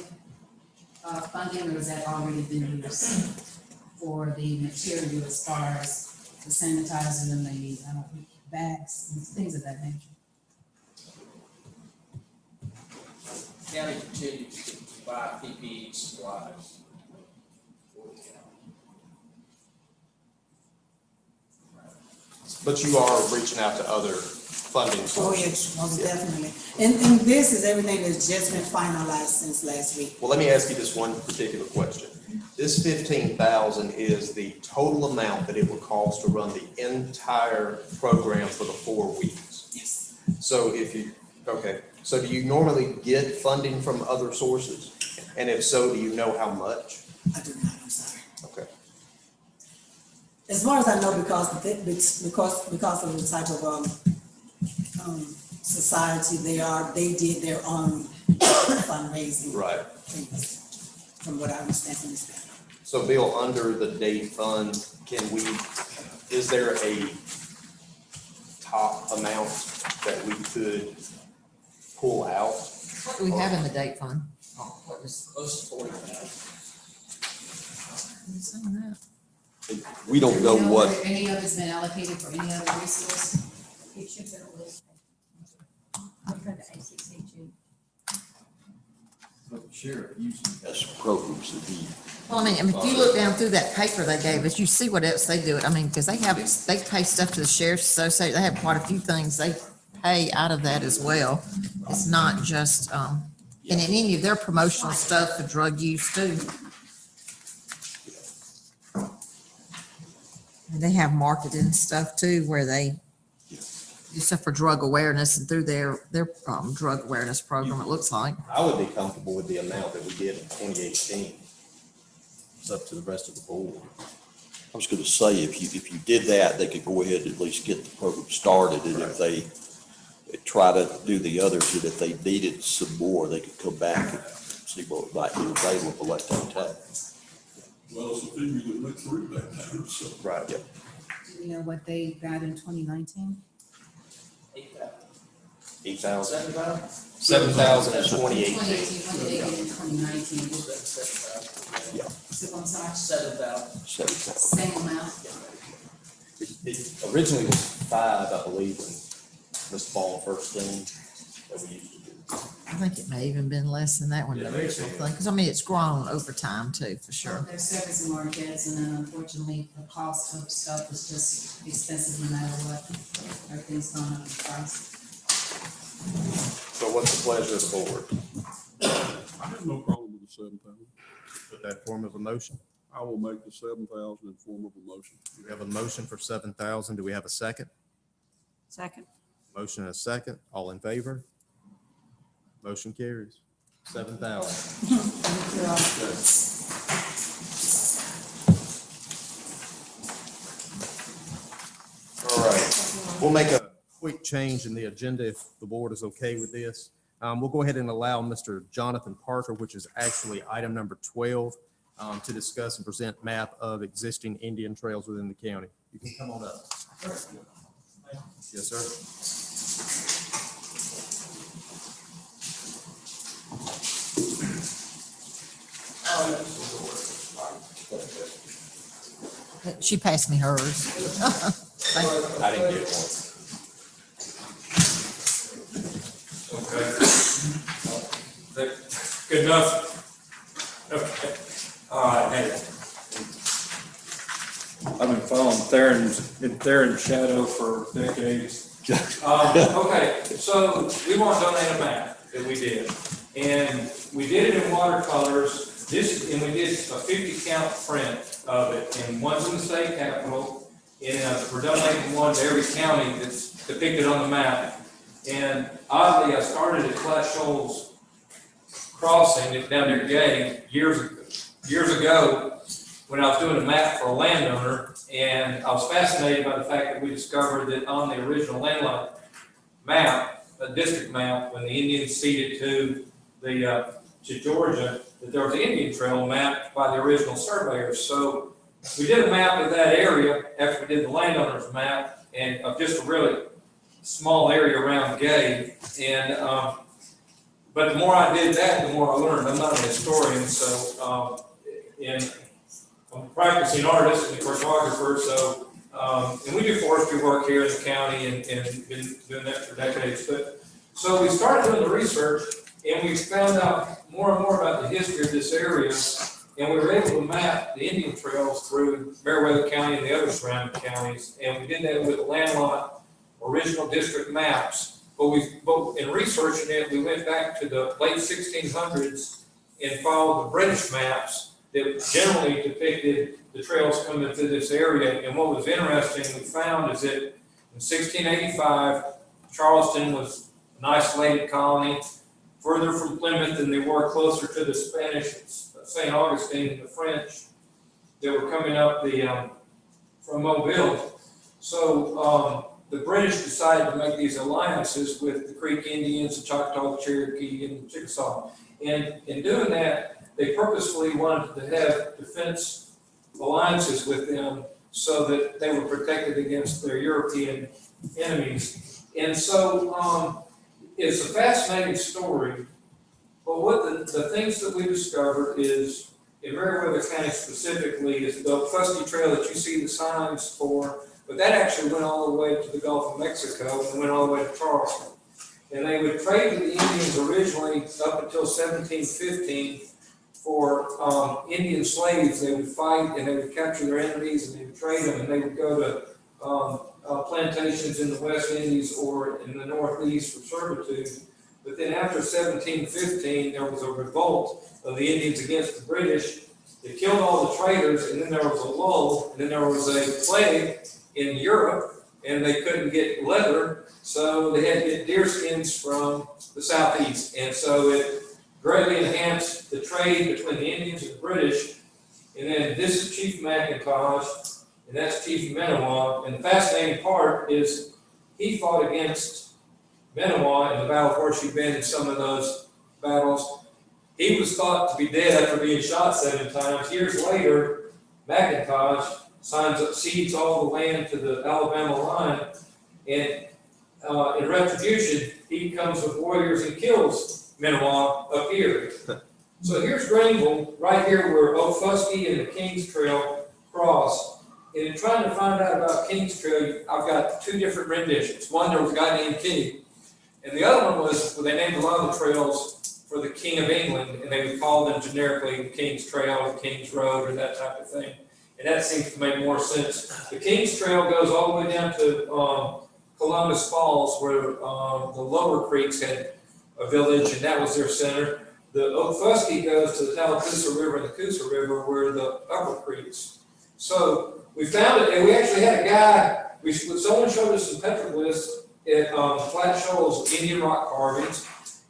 funding, or has that already been used for the material as far as the sanitizer and the bags and things of that nature? County continues to buy PPE supplies. But you are reaching out to other funding Oh, sources. yes, most definitely. And this is everything that's just been finalized since last week. Well, let me ask you this one particular question. This 15,000 is the total amount that it would cost to run the entire program for the 4 weeks. Yes. So so do you normally get funding from other sources? And if so, do you know how much? I do not, I'm sorry. Okay. As far as I know, because of the type of, society they did their own fundraising. Right. Things, from what I understand from this guy. So Bill, under the day fund, is there a top amount that we could pull out? What do we have in the date fund? Oh, what is, Close to 40,000. who's saying that? We don't know what, whether any of it's been allocated for any other resource? It should be a list. I'll go to ACCG. But the sheriff usually. as programs that he, Well, I mean, if you look down through that paper they gave us, you see what else they do. I mean, because they pay stuff to the Sheriff's Association. They have quite a few things they pay out of that as well. It's not just, and in any of their promotional stuff for drug use too. And they have marketing stuff too, where they do stuff for drug awareness and through their drug awareness program, it looks like. I would be comfortable with the amount that we did in 2018. It's up to the rest of the board. I was gonna say, if you did that, they could go ahead and at least get the program started, and if they try to do the others, and if they needed some more, they could come back and see what might be available at that time. Well, it's a figure that went through that time, so. Right. Yeah. Do we know what they got in 2019? 8,000. 7,000? 7,000 in 2018. 2018, what did they get in 2019? 7,000. Yeah, So I'm sorry, 7,000. 7,000. same amount? It originally was 5, I believe, when this fall first came that we used to do. I think it may even been less than that one, the original thing, because I mean, it's grown over time too, for sure. There's service markets, and then unfortunately, the cost of stuff is just expensive no matter what. Everything's gone up in price. So what's the pleasure of the board? I have no problem with the 7,000. Put that form of a motion. I will make the 7,000 in form of a motion. We have a motion for 7,000. Do we have a second? Second. Motion and a second. All in favor? Motion carries. 7,000. All right. We'll make a quick change in the agenda if the board is okay with this. We'll go ahead and allow Mr. Jonathan Parker, which is actually item number 12, to discuss and present map of existing Indian trails within the county. You can come on up. Yes, sir. She passed me hers. Thank you. I didn't get one. Okay. Good enough? Okay. All right, hey. I've been following Theron's shadow for decades. Okay, so we want to donate a map that we did. And we did it in watercolors. And we did a 50 count print of it. And one's in the state capitol. And we're donating one to every county that's depicted on the map. And oddly, I started at Flat Shoals Crossing down near Gay years ago when I was doing a map for a landowner, and I was fascinated by the fact that we discovered that on the original landline map, a district map, when the Indians ceded to Georgia, that there was an Indian trail mapped by the original surveyors. So we did a map of that area after we did the landowner's map, and of just a really small area around Gay. And but the more I did that, the more I learned. I'm not a historian, so I'm a practicing artist and a cartographer. So and we do forestry work here in the county and been doing that for decades. But so we started doing the research, and we found out more and more about the history of this area. And we were able to map the Indian trails through Meriwether County and the other surrounding counties. And we did that with landlocked original district maps. But in researching it, we went back to the late 1600s and followed the British maps that generally depicted the trails coming through this area. And what was interesting, we found is that in 1685, Charleston was an isolated colony, further from Plymouth than they were, closer to the Spanish, St. Augustine, and the French that were coming up from Mobile. So the British decided to make these alliances with the Creek Indians, the Choctaw, the Cherokee, and the Chickasaw. And in doing that, they purposefully wanted to have defense alliances with them so that they were protected against their European enemies. And so it's a fascinating story. But what the things that we discovered is, in Meriwether County specifically, is the Fusky Trail that you see the signs for, but that actually went all the way to the Gulf of Mexico and went all the way to Charleston. And they would trade with the Indians originally up until 1715 for Indian slaves. They would fight and they would capture their enemies and they would trade them, and they would go to plantations in the West Indies or in the Northeast for servitude. But then after 1715, there was a revolt of the Indians against the British. They killed all the traders, and then there was a lull, and then there was a plague in Europe, and they couldn't get leather, so they had to get deer skins from the Southeast. And so it greatly enhanced the trade between the Indians and the British. And then this is Chief McIntosh, and that's Chief Menawa. And the fascinating part is he fought against Menawa in the Battle of Horseshoe Bend in some of those battles. He was thought to be dead after being shot 7 times. Years later, McIntosh cedes all the land to the Alabama line, and in retribution, he comes with warriors and kills Menawa up here. So here's Greenville, right here where Oak Fusky and the Kings Trail cross, in trying to find out about King's Trail, I've got two different renditions. One, there was a guy named King, and the other one was, where they named a lot of the trails for the King of England, and they would call them generically the King's Trail, the King's Road, or that type of thing. And that seems to make more sense. The King's Trail goes all the way down to Columbus Falls, where the Lower Creeks had a village, and that was their center. The Okfuskee goes to the Tallapoosa River and the Coosa River, where the Upper Creeks. So we found it, and we actually had a guy, someone showed us some petroglyphs at Flat Shoals Indian rock carvings,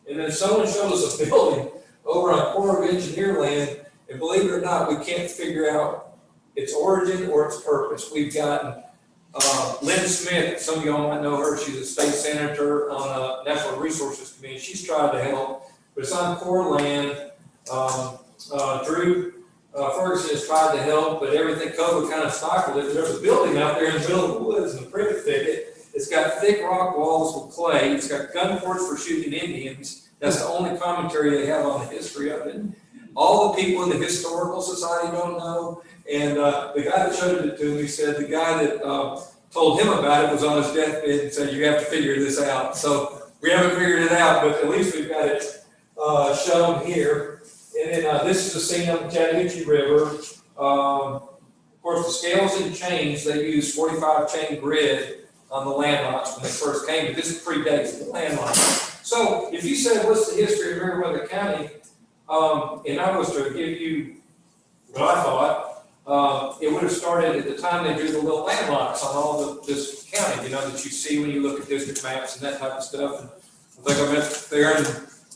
and then someone showed us a building over on Corps of Engineer land, and believe it or not, we can't figure out its origin or its purpose. We've gotten Lynn Smith, some of y'all might know her, she's a state senator on the Natural Resources Committee. She's tried to help, but it's on Corps land. Drew Ferguson has tried to help, but everything, COVID kind of stifled it. There's a building out there in the middle of the woods in the privet thicket. It's got thick rock walls with clay. It's got gun ports for shooting Indians. That's the only commentary they have on the history of it. All the people in the Historical Society don't know. And the guy that showed it to me said the guy that told him about it was on his deathbed and said, you have to figure this out. So we haven't figured it out, but at least we've got it shown here. And then this is a scene of the Chattahoochee River. Of course, the scales didn't change. They used 45 chain grid on the landlots when they first came, but this predates the landlots. So if you said, what's the history of Meriwether County? And I was to give you what I thought, it would have started at the time they drew the little landlots on all this county, you know, that you see when you look at district maps and that type of stuff. And I think I met there in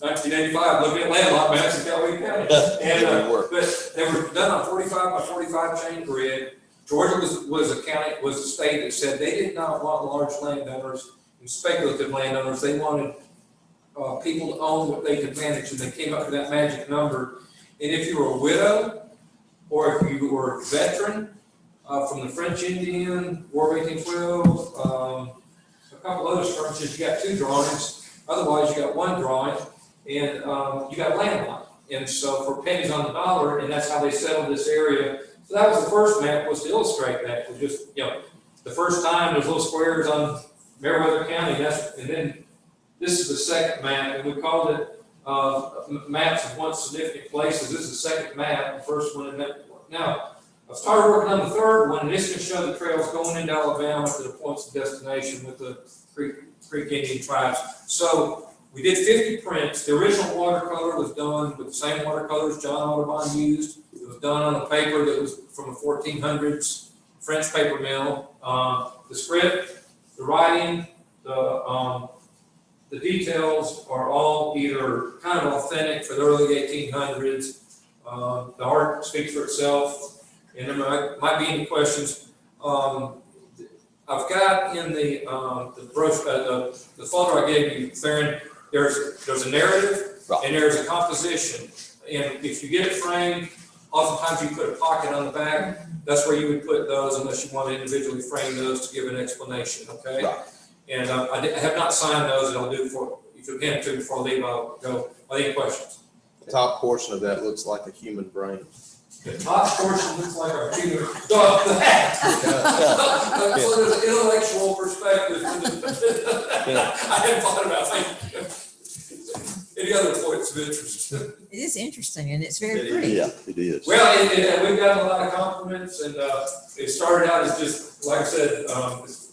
1985 looking at landlocked maps in Cowee County. And, but they were done on 45 by 45 chain grid. Georgia was a state that said they did not want large landowners and speculative landowners. They wanted people to own what they could manage, and they came up with that magic number. And if you were a widow, or if you were a veteran from the French Indian War of 1812, a couple other skirmishes, you got 2 drawings. Otherwise, you got 1 drawing, and you got landlocked. And so for pennies on the dollar, and that's how they settled this area. So that was the first map, was to illustrate that. It was just, you know, the first time there's little squares on Meriwether County, and then this is the second map, and we called it maps of once significant places. This is the second map, the first one in that. Now, I've started working on the third one, and it's going to show the trails going into Alabama to the points of destination with the Creek Indian tribes. So we did 50 prints. The original watercolor was done with the same watercolors John Audubon used. It was done on a paper that was from the 1400s French paper mill. The script, the writing, the details are all either kind of authentic for the early 1800s. The art speaks for itself, and there might be any questions. I've got in the brochure, the folder I gave you, Theron, there's a narrative, right, and there's a composition. And if you get it framed, oftentimes you put a pocket on the back. That's where you would put those unless you want to individually frame those to give an explanation, okay? Right. And I have not signed those, and I'll do it for, if you hand it to me before I leave, I'll go. Any questions? The top portion of that looks like a human brain. The top portion looks like a human. So there's an intellectual perspective. I hadn't thought about that. Any other points of interest? It is interesting, and it's very pretty. Yeah, it is. Well, we've gotten a lot of compliments, and it started out as just, like I said,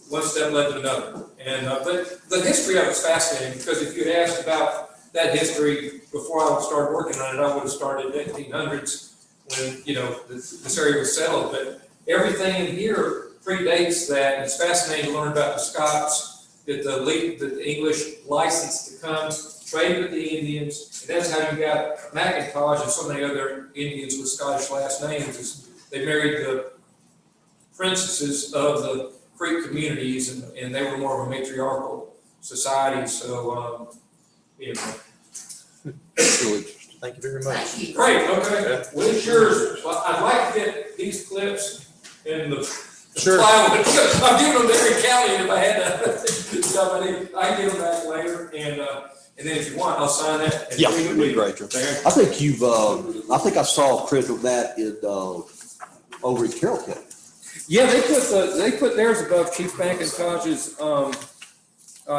one step led to another. And but the history of it's fascinating, because if you had asked about that history before I started working on it, I would have started in the 1800s when, you know, this area was settled. But everything in here predates that. And it's fascinating to learn about the Scots, that the English licensed to come trade with the Indians. And that's how you got Macintosh and so many other Indians with Scottish last names. They married the princesses of the Creek communities, and they were more of a matriarchal society. So, you know. That's really interesting. Thank you very much. Thank you. Great, okay. What is yours? Well, I'd like to get these clips in the Sure. plywood. I'm giving them to every county if I had somebody. I can give them back later, and then if you want, I'll sign that. Yeah, it'd be great. I think you've, I think I saw a print of that in, over in Carroll County. Yeah, they put theirs above Chief McIntosh's,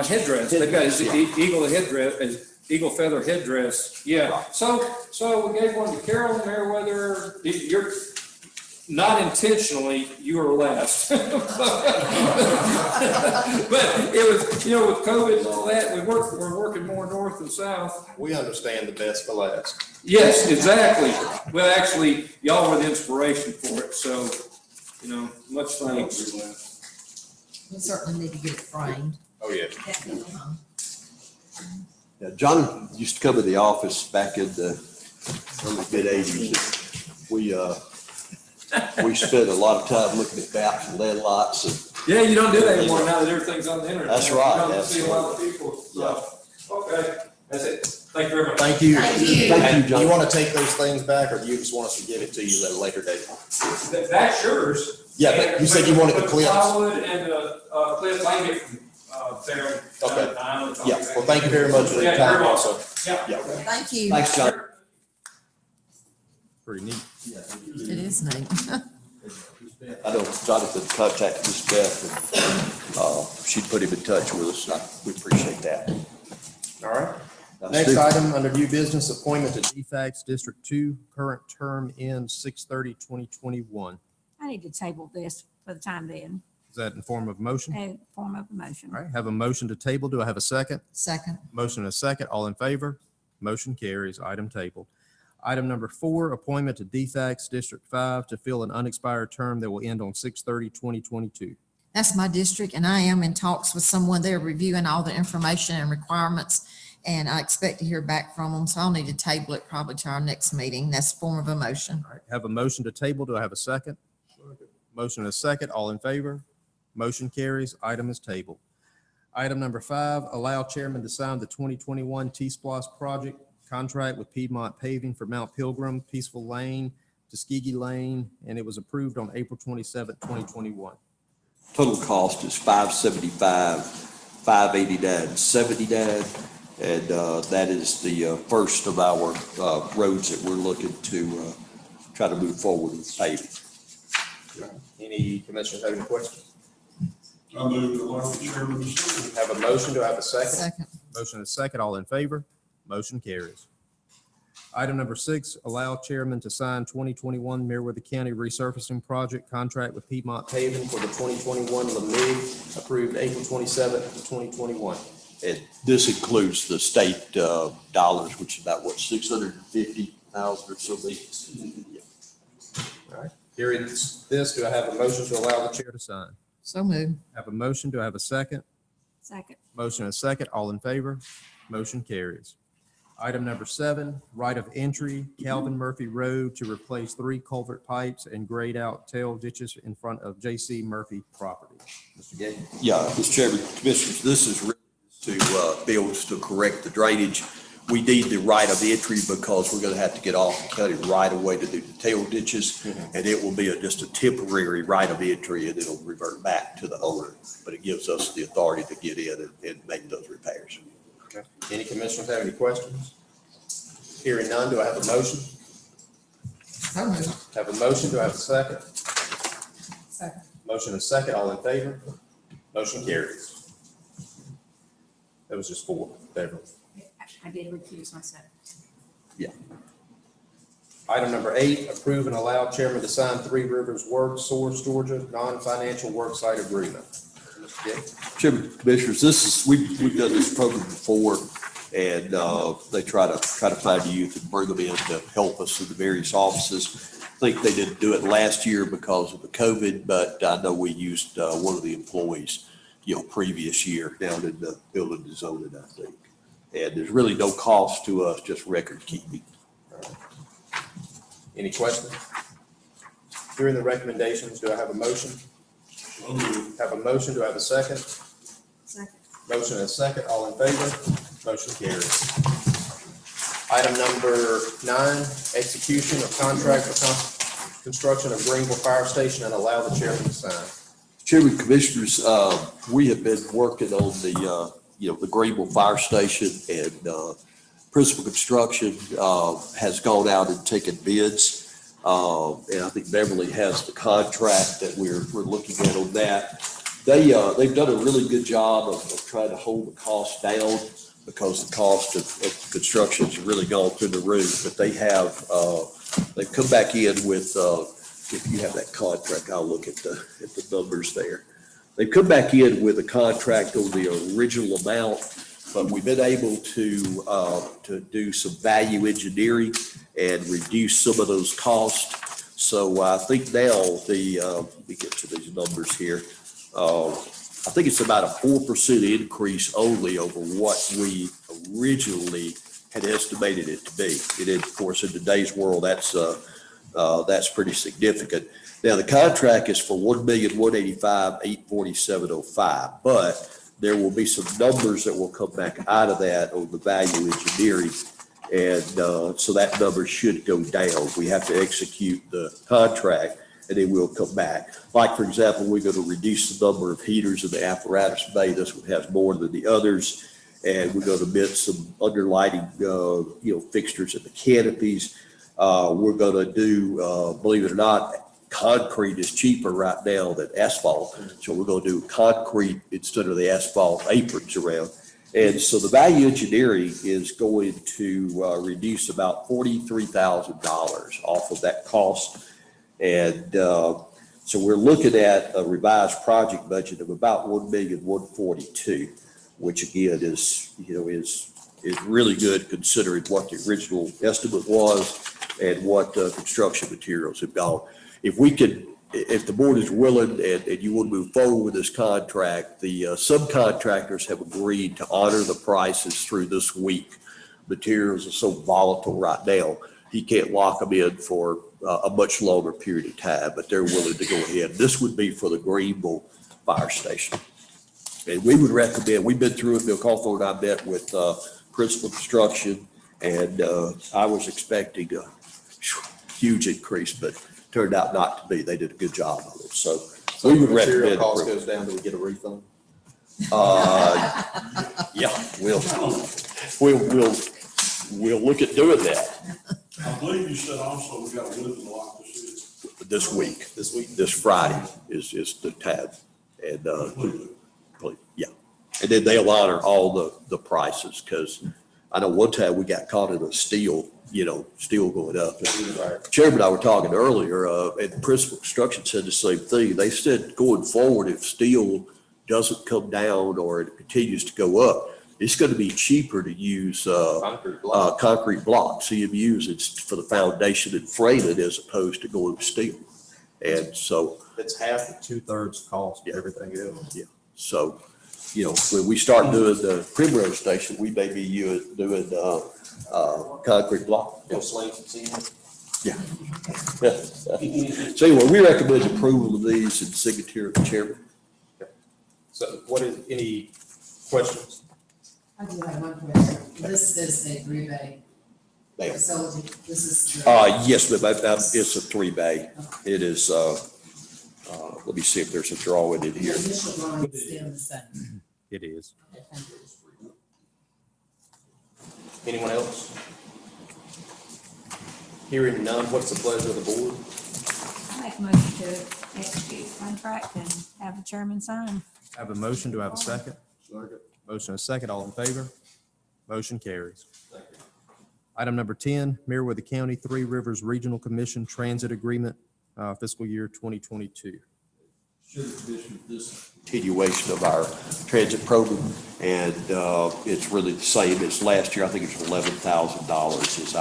headdress. They've got his eagle headdress, his eagle feather headdress. Yeah, so we gave one to Carolyn Meriwether. You're, not intentionally, you were last. But it was, you know, with COVID and all that, we're working more north than south. We understand the best for last. Yes, exactly. Well, actually, y'all were the inspiration for it, so, you know, much thanks. We certainly need to get it framed. Oh, yeah. Yeah, John used to come to the office back in the early mid-80s. We spent a lot of time looking at maps and land lots and. Yeah, you don't do that anymore now that everything's on the internet. That's right, You don't see a lot of people, so, okay, that's it. Thank you very much. Thank you. Thank you. Thank you, And John. you want to take those things back, or do you just want us to give it to you at a later date? That's yours. Yeah, but you said you wanted the clips. Plywood and the, clips, I can get from, there. Okay. Yeah, well, thank you very much for your Yeah, time you're also. Yeah. Yeah, Thank you. Thanks, John. pretty neat. It is neat. I know Jonathan contacted Miss Beth and, she'd put him in touch with us. We appreciate that. All right. That's Next it. item, under new business, appointment to DFAX District 2, current term ends 6/30/2021. I need to table this for the time being, Is that in form of motion? in form of a motion. All right, have a motion to table. Do I have a second? Second. Motion and a second. All in favor? Motion carries. Item tabled. Item number 4, appointment to DFAX District 5 to fill an unexpired term that will end on 6/30/2022. That's my district, and I am in talks with someone there reviewing all the information and requirements, and I expect to hear back from them, so I'll need to table it probably to our next meeting. That's form of a motion. All right, have a motion to table. Do I have a second? Motion and a second. All in favor? Motion carries. Item is tabled. Item number 5, allow chairman to sign the 2021 T-Splosh project contract with Piedmont Paving for Mount Pilgrim, Peaceful Lane, Tuskegee Lane, and it was approved on April 27th, 2021. Total cost is $575, $589.79. And that is the first of our roads that we're looking to try to move forward with paving. Any commissioners have any questions? I move to allow the chairman to sign. Have a motion. Do I have a second? Second. Motion and a second. All in favor? Motion carries. Item number 6, allow chairman to sign 2021 Meriwether County resurfacing project contract with Piedmont Paving for the 2021 LeMig, approved April 27th, 2021. And this includes the state dollars, which is about, what, 650,000 or something? All right. Hearing this, do I have a motion to allow the chair to sign? So moved. Have a motion. Do I have a second? Second. Motion and a second. All in favor? Motion carries. Item number 7, right of entry, Calvin Murphy Road to replace 3 culvert pipes and grade out tail ditches in front of J.C. Murphy property. Mr. Gay? Yeah, Mr. Chairman, Commissioners, this is really to be able to correct the drainage. We need the right of entry because we're going to have to get off the county right away to do the tail ditches. And it will be just a temporary right of entry and it'll revert back to the owner. But it gives us the authority to get in and make those repairs. Okay. Any commissioners have any questions? Hearing none, do I have a motion? So moved. Have a motion. Do I have a second? Second. Motion and second. All in favor? Motion carries. That was just 4, Beverly. I did recuse myself. Item number 8, approve and allow chairman to sign 3 Rivers Works, Source, Georgia, non-financial worksite agreement. Mr. Gay? Chairman, Commissioners, we've done this program before, and they try to find youth and bring them in to help us in the various offices. I think they didn't do it last year because of the COVID, but I know we used one of the employees, previous year down in the building and zoning, I think. And there's really no cost to us, just record keeping. Any questions? During the recommendations, do I have a motion? So moved. Have a motion. Do I have a second? Second. Motion and a second. All in favor? Motion carries. Item number 9, execution of contract for construction of Greenville Fire Station and allow the chairman to sign. Chairman, Commissioners, we have been working on the Greenville Fire Station, and Principal Construction has gone out and taken bids. And I think Beverly has the contract that we're looking at on that. They've done a really good job of trying to hold the cost down because the cost of construction has really gone through the roof. But they've come back in with, if you have that contract, I'll look at the numbers there. They've come back in with a contract on the original amount, but we've been able to do some value engineering and reduce some of those costs. So I think now let me get to these numbers here. I think it's about a 4% increase only over what we originally had estimated it to be. It is, of course, in today's world, that's pretty significant. Now, the contract is for $1,185,847.05, but there will be some numbers that will come back out of that on the value engineering. And so that number should go down. We have to execute the contract and then we'll come back. Like, for example, we're going to reduce the number of heaters in the apparatus bay. This one has more than the others. And we're going to omit some underlighting, fixtures in the canopies. We're going to do, believe it or not, concrete is cheaper right now than asphalt. So we're going to do concrete instead of the asphalt aprons around. And so the value engineering is going to reduce about $43,000 off of that cost. And so we're looking at a revised project budget of about $1,142,000, which again is really good considering what the original estimate was and what construction materials have gone. If the board is willing and you want to move forward with this contract, the subcontractors have agreed to honor the prices through this week. Materials are so volatile right now, he can't lock them in for a much longer period of time, but they're willing to go ahead. This would be for the Greenville Fire Station. And we would recommend, we've been through it, Bill Caulfield and I met with Principal Construction, and I was expecting a huge increase, but turned out not to be. They did a good job of it. So we would recommend. Material cost goes down, do we get a refund? Yeah, we'll look at doing that I believe you said also we got a living lock this week. This Friday is the tab. And yeah. And then they'll honor all the prices, because I know one time we got caught in a steel going up. Chairman and I were talking earlier, and Principal Construction said the same thing. They said going forward, if steel doesn't come down or it continues to go up, it's going to be cheaper to use concrete blocks, CMUs. It's for the foundation and framing as opposed to going with steel. And so It's half to 2/3 cost of everything else. yeah. So, when we start doing the Primrose Station, we may be doing concrete block. Yeah. So anyway, we recommend approval of these and signature of the chairman. So any questions? I do have one question. This is a 3-bay Ma'am. facility. This is. Yes, but it's a 3-bay. It is, let me see if there's a drawing in The here. initial drawing is still the same. It is. Okay, thank you. Anyone else? Hearing none, what's the pleasure of the board? I make a motion to execute the contract and have the chairman sign. I have a motion. Do I have a second? Second. Motion and a second. All in favor? Motion carries. Item number 10, Meriwether County Three Rivers Regional Commission Transit Agreement, fiscal year 2022. Should have issued this. Continuation of our transit program, and it's really the same as last year. I think it's $11,000 is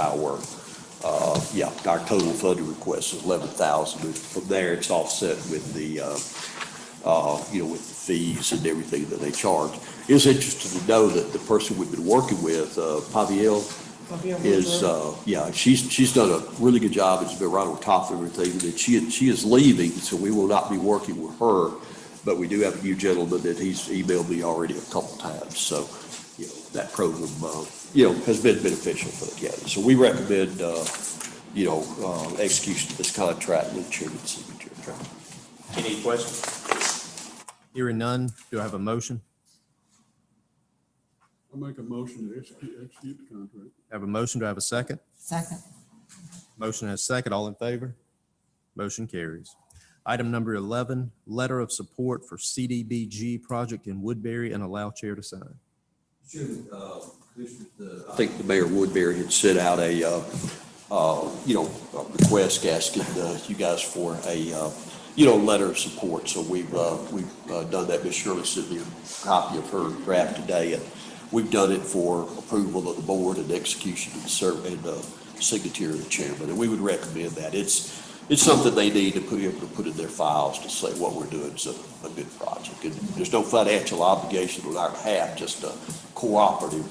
our total funding request is $11,000. From there, it's offset with the with the fees and everything that they charge. It's interesting to know that the person we've been working with, Paviel, is she's done a really good job. It's been right on top of everything. And she is leaving, so we will not be working with her. But we do have a new gentleman that he's emailed me already a couple times. So that program has been beneficial for the county. So we recommend execution of this contract with chairman's signature. Any questions? Hearing none, do I have a motion? I make a motion to execute the contract. I have a motion. Do I have a second? Second. Motion and a second. All in favor? Motion carries. Item number 11, letter of support for CDBG project in Woodbury, and allow chair to sign. I think the Mayor Woodbury had sent out a, a request asking you guys for a, letter of support. So we've done that. Ms. Shirley sent me a copy of her draft today, and we've done it for approval of the board and execution of the signature of the chairman. And we would recommend that. It's something they need to be able to put in their files to say what we're doing is a good project. And there's no financial obligation on our behalf, just a cooperative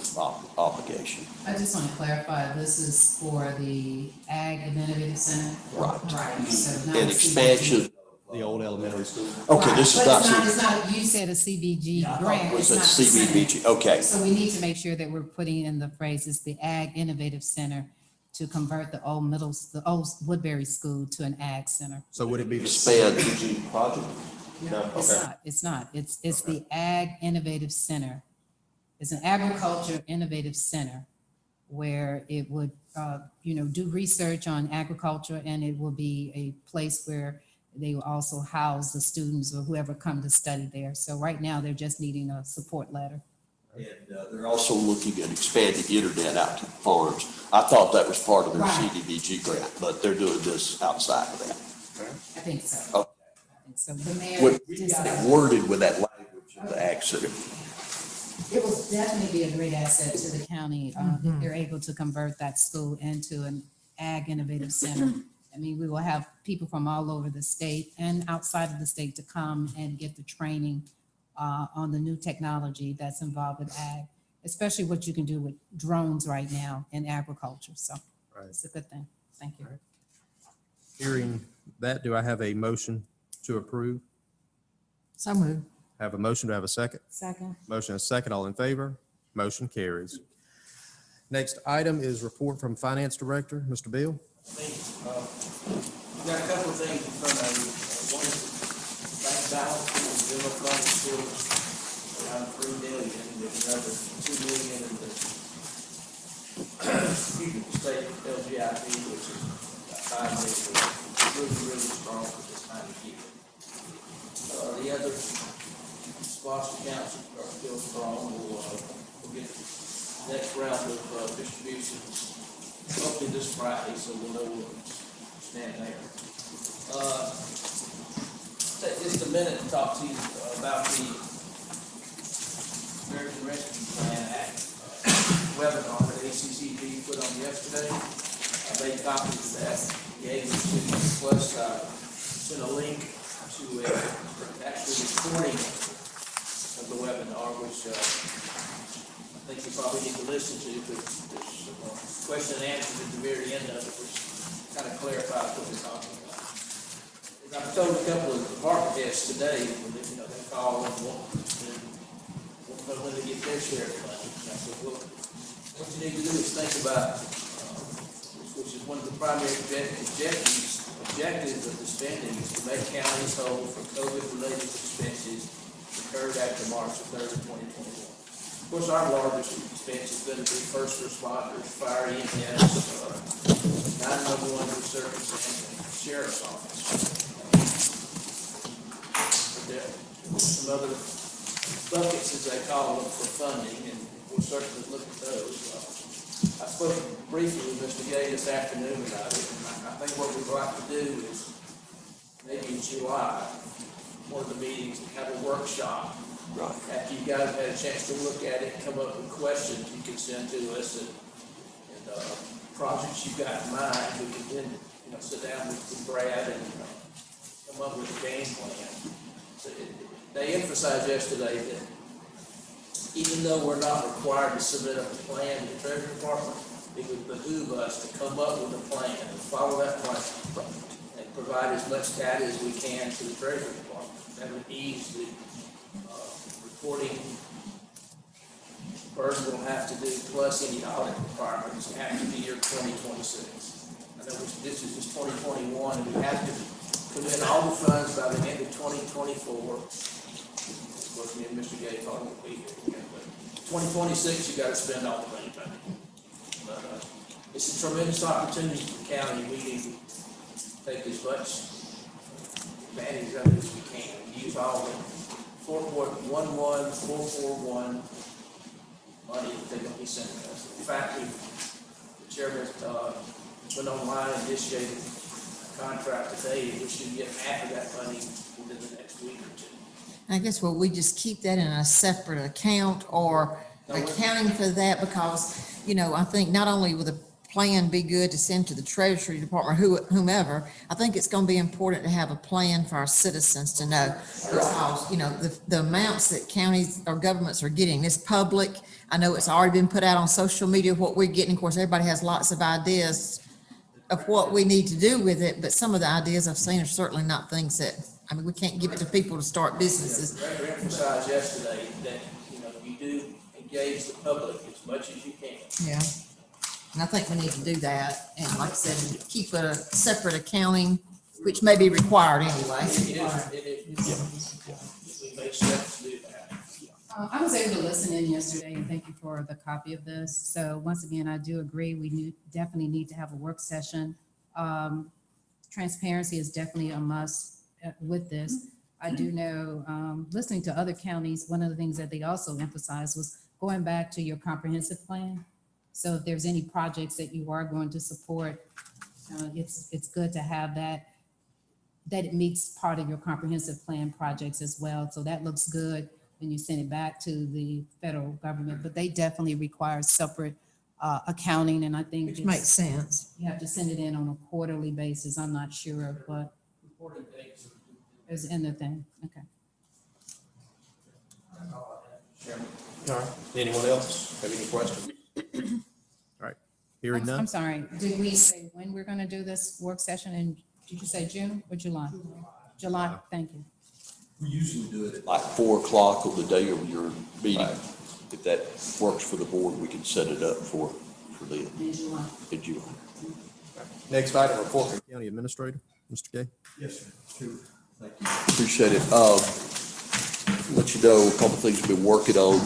obligation. I just want to clarify, this is for the Ag and Innovative Center? Right. Right. So not And a expansion. The old elementary school. Okay, this is But not. it's not, you said a CBG grant. Was it's that not the CBBG? center. Okay. So we need to make sure that we're putting in the phrases, the Ag Innovative Center, to convert the old Woodbury School to an Ag Center. So would it be the Expand project? No, it's not. It's the Ag Innovative Center. It's an agriculture innovative center where it would, do research on agriculture, and it will be a place where they will also house the students or whoever come to study there. So right now, they're just needing a support letter. And they're also looking at expanding internet out to the farms. I thought that was part of their Right. CDBG grant, but they're doing this outside of that. I think so. Oh. I think so. The mayor What just, worded with that language of the Ag Center. it will definitely be a great asset to the county if they're able to convert that school into an Ag Innovative Center. I mean, we will have people from all over the state and outside of the state to come and get the training on the new technology that's involved with ag, especially what you can do with drones right now in agriculture. So Right. it's a good thing. Thank you. Hearing that, do I have a motion to approve? So moved. Have a motion, do I have a second? Second. Motion and a second, all in favor? Motion carries. Next item is report from Finance Director, Mr. Beal. We've got a couple of things in front of you. One is the bank balance in the general fund is still around $3 million. There's another $2 million in the state LGIP, which is about $5 million. It's really strong for this time of year. The other SPOS accounts are still strong. We'll get the next round of distributions hopefully this Friday, so we'll know where we stand there. Take just a minute to talk to you about the American Rescue Plan Act webinar that ACCB put on yesterday. I made copies of that, gave it to you, plus sent a link to actually recording of the webinar, which I think you probably need to listen to, because there's question and answers at the very end of it, which kind of clarifies what we're talking about. And I've told a couple of department heads today, they call and want know when they get their share of money. And I said, well, what you need to do is think about, which is one of the primary objectives of the spending, is to make counties whole for COVID-related expenses incurred after March 3rd, 2021. Of course, our largest expense is going to be first responders, fire EMS, 911 resurfacing, and sheriff's office. But there are some other buckets, as they call them, for funding, and we'll certainly look at those. I spoke briefly with Mr. Gay this afternoon about it, and I think what we'd like to do is maybe in July, one of the meetings, have a workshop. Right. After you guys have had a chance to look at it, come up with questions you can send to us, and projects you've got in mind, we can then, sit down with Brad and come up with a game plan. So they emphasized yesterday that even though we're not required to submit a plan to the Treasury Department, it would behoove us to come up with a plan and follow that plan and provide as much data as we can to the Treasury Department. That would ease the reporting burden we'll have to do, plus any audit requirements after the year 2026. I know this is just 2021, and we have to commit all the funds by the end of 2024. Of course, me and Mr. Gay probably won't be here again, but 2026, you got to spend all the money back. But it's a tremendous opportunity for the county. We need to take as much advantage of it as we can. Use all the 4.11441 money that they're gonna be sending us. In fact, the chairman, went online and initiated a contract today. We should get half of that money within the next week or two. I guess, will we just keep that in a separate account or accounting for that? Because, I think not only will the plan be good to send to the Treasury Department, whomever, I think it's gonna be important to have a plan for our citizens to know. Because, the amounts that counties or governments are getting is public. I know it's already been put out on social media, what we're getting. Of course, everybody has lots of ideas of what we need to do with it, but some of the ideas I've seen are certainly not things that, we can't give it to people to start businesses. The director emphasized yesterday that, you do engage the public as much as you can. Yeah. And I think we need to do that. And like I said, keep a separate accounting, which may be required anyway. We make steps to do that. I was able to listen in yesterday, and thank you for the copy of this. So once again, I do agree, we definitely need to have a work session. Transparency is definitely a must with this. I do know, listening to other counties, one of the things that they also emphasized was going back to your comprehensive plan. So if there's any projects that you are going to support, it's good to have that it meets part of your comprehensive plan projects as well. So that looks good when you send it back to the federal government, but they definitely require separate accounting, and I think Which makes sense. you have to send it in on a quarterly basis. I'm not sure, but Reporting dates. it's in the thing. Okay. All right. Anyone else have any questions? All right. Hearing I'm none. sorry, did we say when we're gonna do this work session, and did you say June or July? July, thank you. We usually do it Like 4 o'clock on the day of your meeting. If that works for the board, we can set it up for them In July. in July. Next item, report from County Administrator, Mr. Gay. Yes, sir. Sure. Thank you. Appreciate it. Let you know a couple things we've been working on.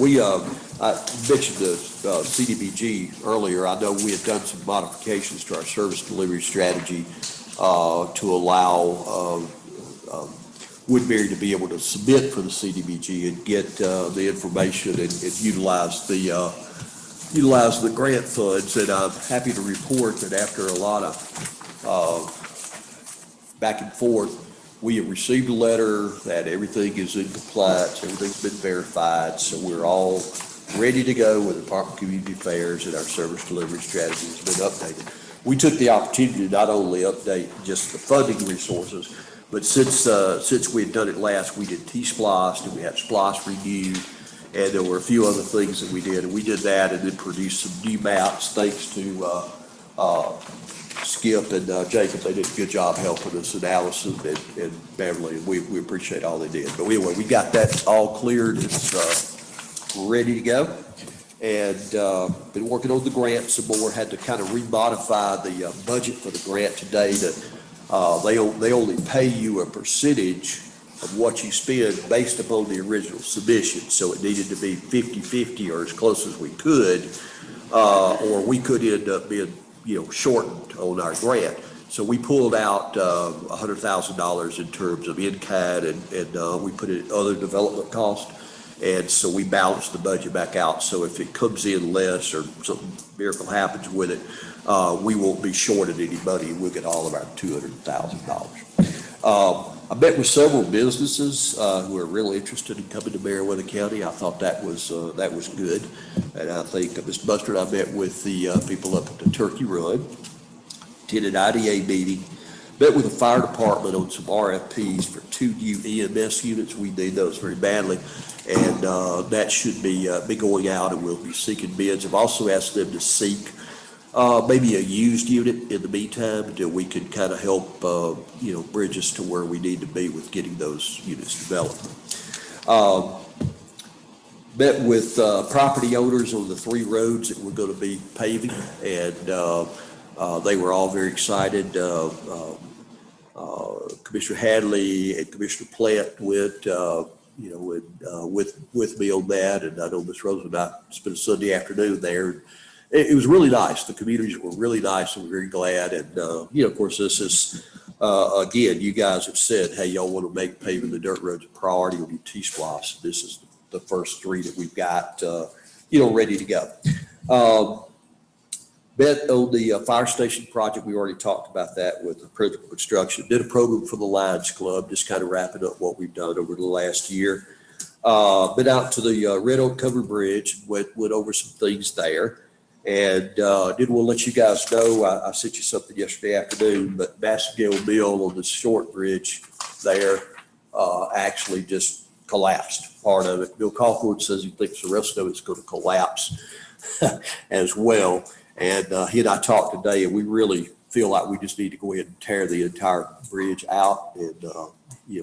I mentioned the CDBG earlier. I know we had done some modifications to our service delivery strategy to allow Woodbury to be able to submit for the CDBG and get the information and utilize the grant funds. And I'm happy to report that after a lot of back and forth, we have received a letter that everything is in compliance, everything's been verified, so we're all ready to go with the Department of Community Affairs, and our service delivery strategy has been updated. We took the opportunity to not only update just the funding resources, but since we had done it last, we did T-Splosh, and we had Splosh renewed, and there were a few other things that we did, and we did that and then produced some new maps thanks to Skip and Jacob. They did a good job helping us, and Allison and Beverly, and we appreciate all they did. But anyway, we got that all cleared. It's ready to go. And been working on the grant some more. Had to kind of remodify the budget for the grant today that they only pay you a percentage of what you spend based upon the original submission. So it needed to be 50-50 or as close as we could, or we could end up being shortened on our grant. So we pulled out $100,000 in terms of in-kind, and we put it in other development costs. And so we balanced the budget back out. So if it comes in less or some miracle happens with it, we won't be shorted any money. We'll get all of our $200,000. I met with several businesses who are really interested in coming to Meriwether County. I thought that was good. And I think Ms. Mustard, I met with the people up at the Turkey Run, attended IDA meeting, met with the fire department on some RFPs for 2 new EMS units. We need those very badly. And that should be going out, and we'll be seeking bids. I've also asked them to seek maybe a used unit in the meantime until we can kind of help, bridge us to where we need to be with getting those units developed. Met with property owners on the 3 roads that we're going to be paving, and they were all very excited. Commissioner Hadley and Commissioner Plant went, with me on that, and I know Ms. Rosen and I spent a Sunday afternoon there, it was really nice. The communities were really nice and we're very glad. And, of course, this is, again, you guys have said, hey, y'all want to make paving the dirt roads a priority on your T-Splosh. This is the first 3 that we've got, ready to go. Bet on the fire station project, we already talked about that with the principal construction. Did a program for the Lions Club, just kind of wrapping up what we've done over the last year. Been out to the Red Oak Covered Bridge, went over some things there. And did want to let you guys know, I sent you something yesterday afternoon, but Baskerville Mill on the short bridge there actually just collapsed, part of it. Bill Caulfield says he thinks the rest of it's going to collapse as well. And he and I talked today, and we really feel like we just need to go ahead and tear the entire bridge out and,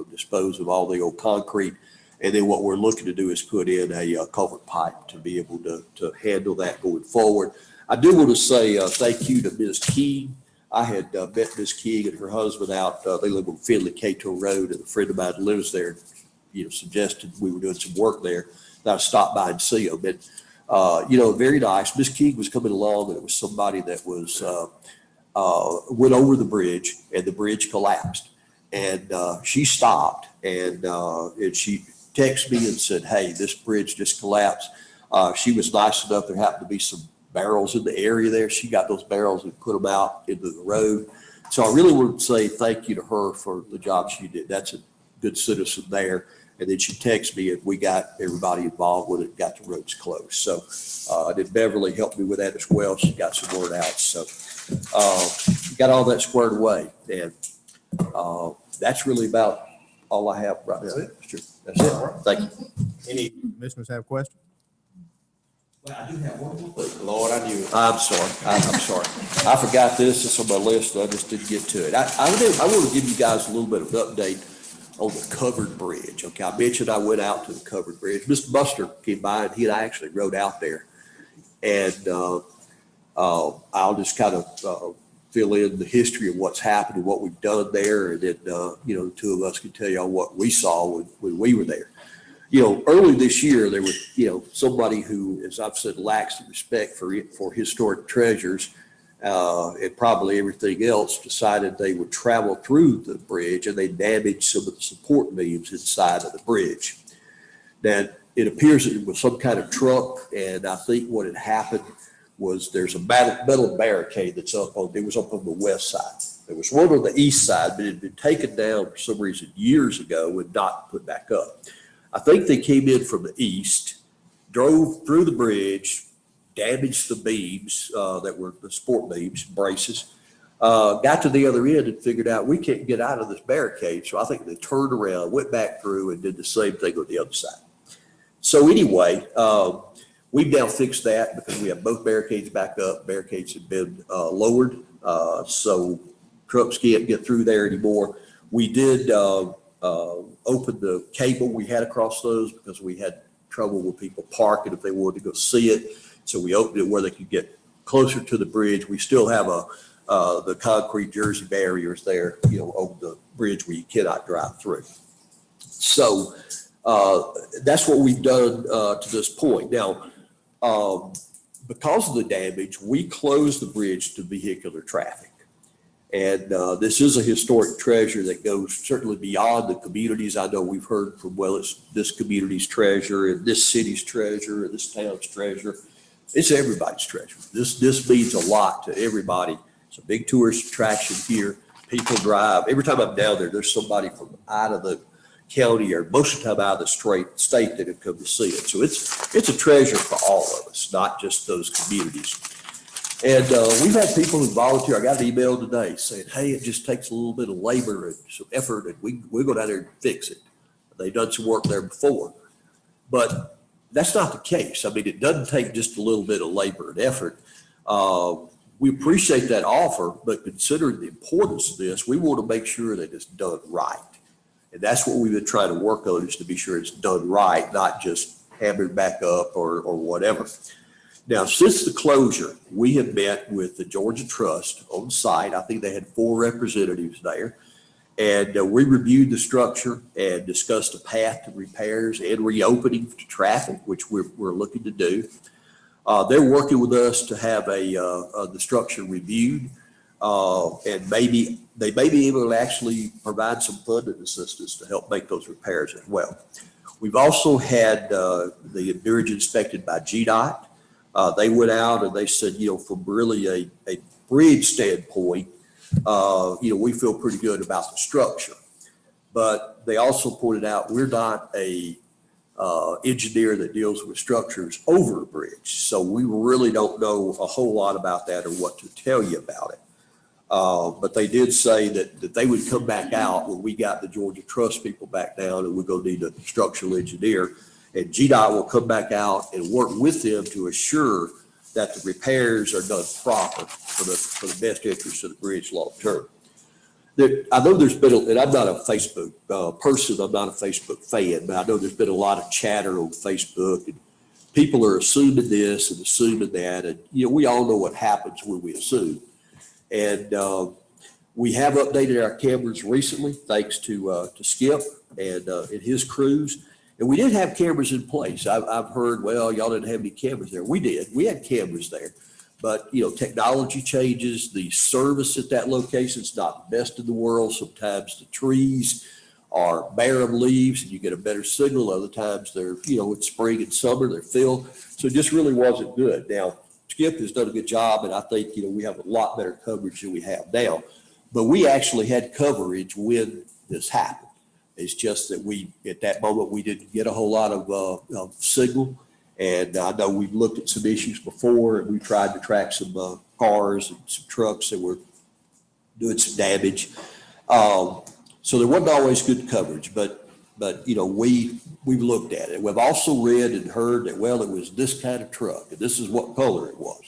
dispose of all the old concrete. And then what we're looking to do is put in a culvert pipe to be able to handle that going forward. I do want to say thank you to Ms. King. I had met Ms. King and her husband out. They live on Finley Cato Road, and a friend of mine lives there. Suggested we were doing some work there. That I stopped by and see them. And very nice. Ms. King was coming along, and it was somebody that was went over the bridge, and the bridge collapsed. And she stopped, and she texted me and said, hey, this bridge just collapsed. She was nice enough. There happened to be some barrels in the area there. She got those barrels and put them out into the road. So I really want to say thank you to her for the job she did. That's a good citizen there. And then she texted me, and we got everybody involved with it, got the roads closed. So then Beverly helped me with that as well. She got some word out. So got all that squared away. And that's really about all I have right now. Sure. That's it. Thank you. Any commissioners have questions? Well, I do have one more thing. Lord, I knew it. I'm sorry. I'm sorry. I forgot this. It's on my list. I just didn't get to it. I want to give you guys a little bit of an update on the covered bridge. Okay. I mentioned I went out to the covered bridge. Mr. Buster came by, and he and I actually rode out there. And I'll just kind of fill in the history of what's happened and what we've done there. And then, the two of us can tell y'all what we saw when we were there. Early this year, there was, somebody who, as I've said, lacks the respect for historic treasures and probably everything else, decided they would travel through the bridge, and they damaged some of the support beams inside of the bridge. Now, it appears that it was some kind of truck, and I think what had happened was there's a metal barricade that's up on the west side. There was one on the east side, but it had been taken down for some reason years ago and not put back up. I think they came in from the east, drove through the bridge, damaged the beams that were the support beams, braces, got to the other end and figured out we can't get out of this barricade. So I think they turned around, went back through, and did the same thing on the other side. So anyway, we've now fixed that because we have both barricades back up. Barricades have been lowered, so trucks can't get through there anymore. We did open the cable we had across those because we had trouble with people parking if they wanted to go see it. So we opened it where they could get closer to the bridge. We still have the concrete Jersey barriers there, over the bridge where you cannot drive through. So that's what we've done to this point. Now, because of the damage, we closed the bridge to vehicular traffic. And this is a historic treasure that goes certainly beyond the communities. I know we've heard from, well, it's this community's treasure and this city's treasure and this town's treasure. It's everybody's treasure. This means a lot to everybody. It's a big tourist attraction here. People drive. Every time I'm down there, there's somebody from out of the county or most of the time out of the state that have come to see it. So it's a treasure for all of us, not just those communities. And we've had people who volunteer. I got an email today saying, hey, it just takes a little bit of labor and some effort, and we'll go down there and fix it. They've done some work there before. But that's not the case. I mean, it doesn't take just a little bit of labor and effort. We appreciate that offer, but considering the importance of this, we want to make sure that it's done right. And that's what we've been trying to work on, is to be sure it's done right, not just hammered back up or whatever. Now, since the closure, we have met with the Georgia Trust on site. I think they had 4 representatives there. And we reviewed the structure and discussed a path to repairs and reopening to traffic, which we're looking to do. They're working with us to have the structure reviewed. And maybe, they may be able to actually provide some funding assistance to help make those repairs as well. We've also had the bridge inspected by GDOT. They went out and they said, from really a bridge standpoint, we feel pretty good about the structure. But they also pointed out, we're not a engineer that deals with structures over a bridge. So we really don't know a whole lot about that or what to tell you about it. But they did say that they would come back out when we got the Georgia Trust people back down, and we're going to need a structural engineer. And GDOT will come back out and work with them to assure that the repairs are done proper for the best interest of the bridge long term. I know there's been, and I'm not a Facebook person, I'm not a Facebook fan, but I know there's been a lot of chatter on Facebook, and people are assuming this and assuming that. And, we all know what happens when we assume. And we have updated our cameras recently, thanks to Skip and his crews. And we did have cameras in place. I've heard, well, y'all didn't have any cameras there. We did. We had cameras there. But, technology changes. The service at that location is not the best in the world. Sometimes the trees are bare of leaves and you get a better signal. Other times they're, it's spring and summer, they're filled. So it just really wasn't good. Now, Skip has done a good job, and I think, we have a lot better coverage than we have now. But we actually had coverage when this happened. It's just that at that moment, we didn't get a whole lot of signal. And I know we've looked at some issues before, and we tried to track some cars and some trucks that were doing some damage. So there wasn't always good coverage, but we've looked at it. We've also read and heard that, well, it was this kind of truck, and this is what color it was.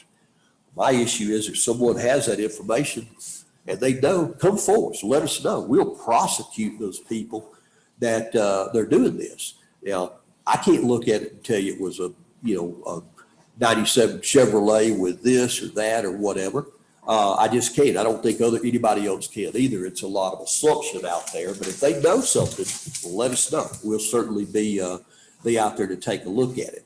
My issue is, if someone has that information and they know, come forward, so let us know. We'll prosecute those people that they're doing this. Now, I can't look at it and tell you it was a 97 Chevrolet with this or that or whatever. I just can't. I don't think anybody else can either. It's a lot of assumption out there. But if they know something, well, let us know. We'll certainly be out there to take a look at it.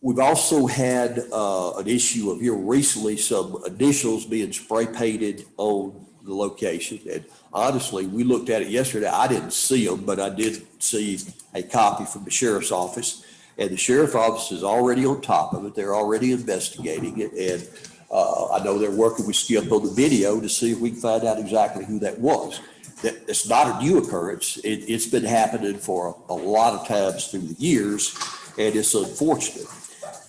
We've also had an issue of here recently, some initials being spray painted on the location. And honestly, we looked at it yesterday. I didn't see them, but I did see a copy from the sheriff's office. And the sheriff's office is already on top of it. They're already investigating it. And I know they're working with Skip on the video to see if we can find out exactly who that was. It's not a new occurrence. It's been happening for a lot of times through the years, and it's unfortunate.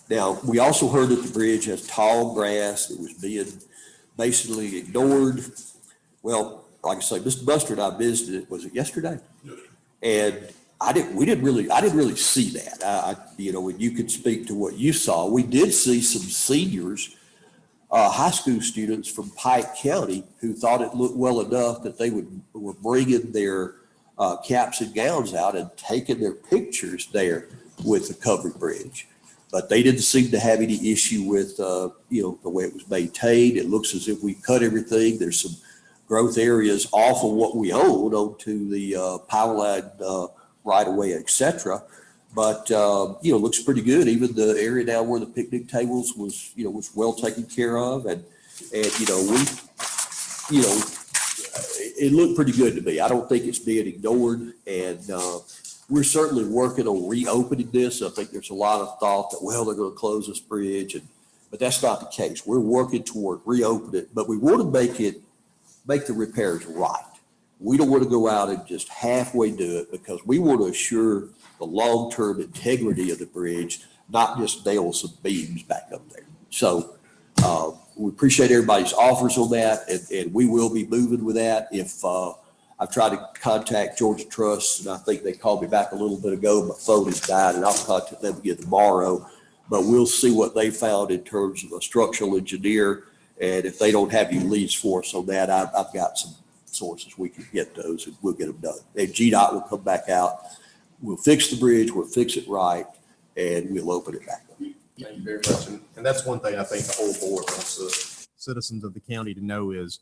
Now, we also heard that the bridge has tall grass that was being basically ignored. Well, like I say, Mr. Buster and I visited it, was it yesterday? Yes. And I didn't really see that. When you could speak to what you saw, we did see some seniors, high school students from Pike County who thought it looked well enough that they were bringing their caps and gowns out and taking their pictures there with the covered bridge. But they didn't seem to have any issue with, the way it was maintained. It looks as if we cut everything. There's some growth areas off of what we own onto the power line right away, et cetera. But, looks pretty good. Even the area down where the picnic tables was well taken care of. And it looked pretty good to me. I don't think it's being ignored. And we're certainly working on reopening this. I think there's a lot of thought that, well, they're going to close this bridge. But that's not the case. We're working toward reopening it, but we want to make the repairs right. We don't want to go out and just halfway do it, because we want to assure the long-term integrity of the bridge, not just nail some beams back up there. So we appreciate everybody's offers on that, and we will be moving with that. If I've tried to contact Georgia Trust, and I think they called me back a little bit ago. My phone has died, and I'll contact them again tomorrow. But we'll see what they found in terms of a structural engineer. And if they don't have any leads for us on that, I've got some sources we can get those, and we'll get them done. And GDOT will come back out. We'll fix the bridge, we'll fix it right, and we'll open it back up. Thank you very much. And that's one thing I think the whole board wants the citizens of the county to know is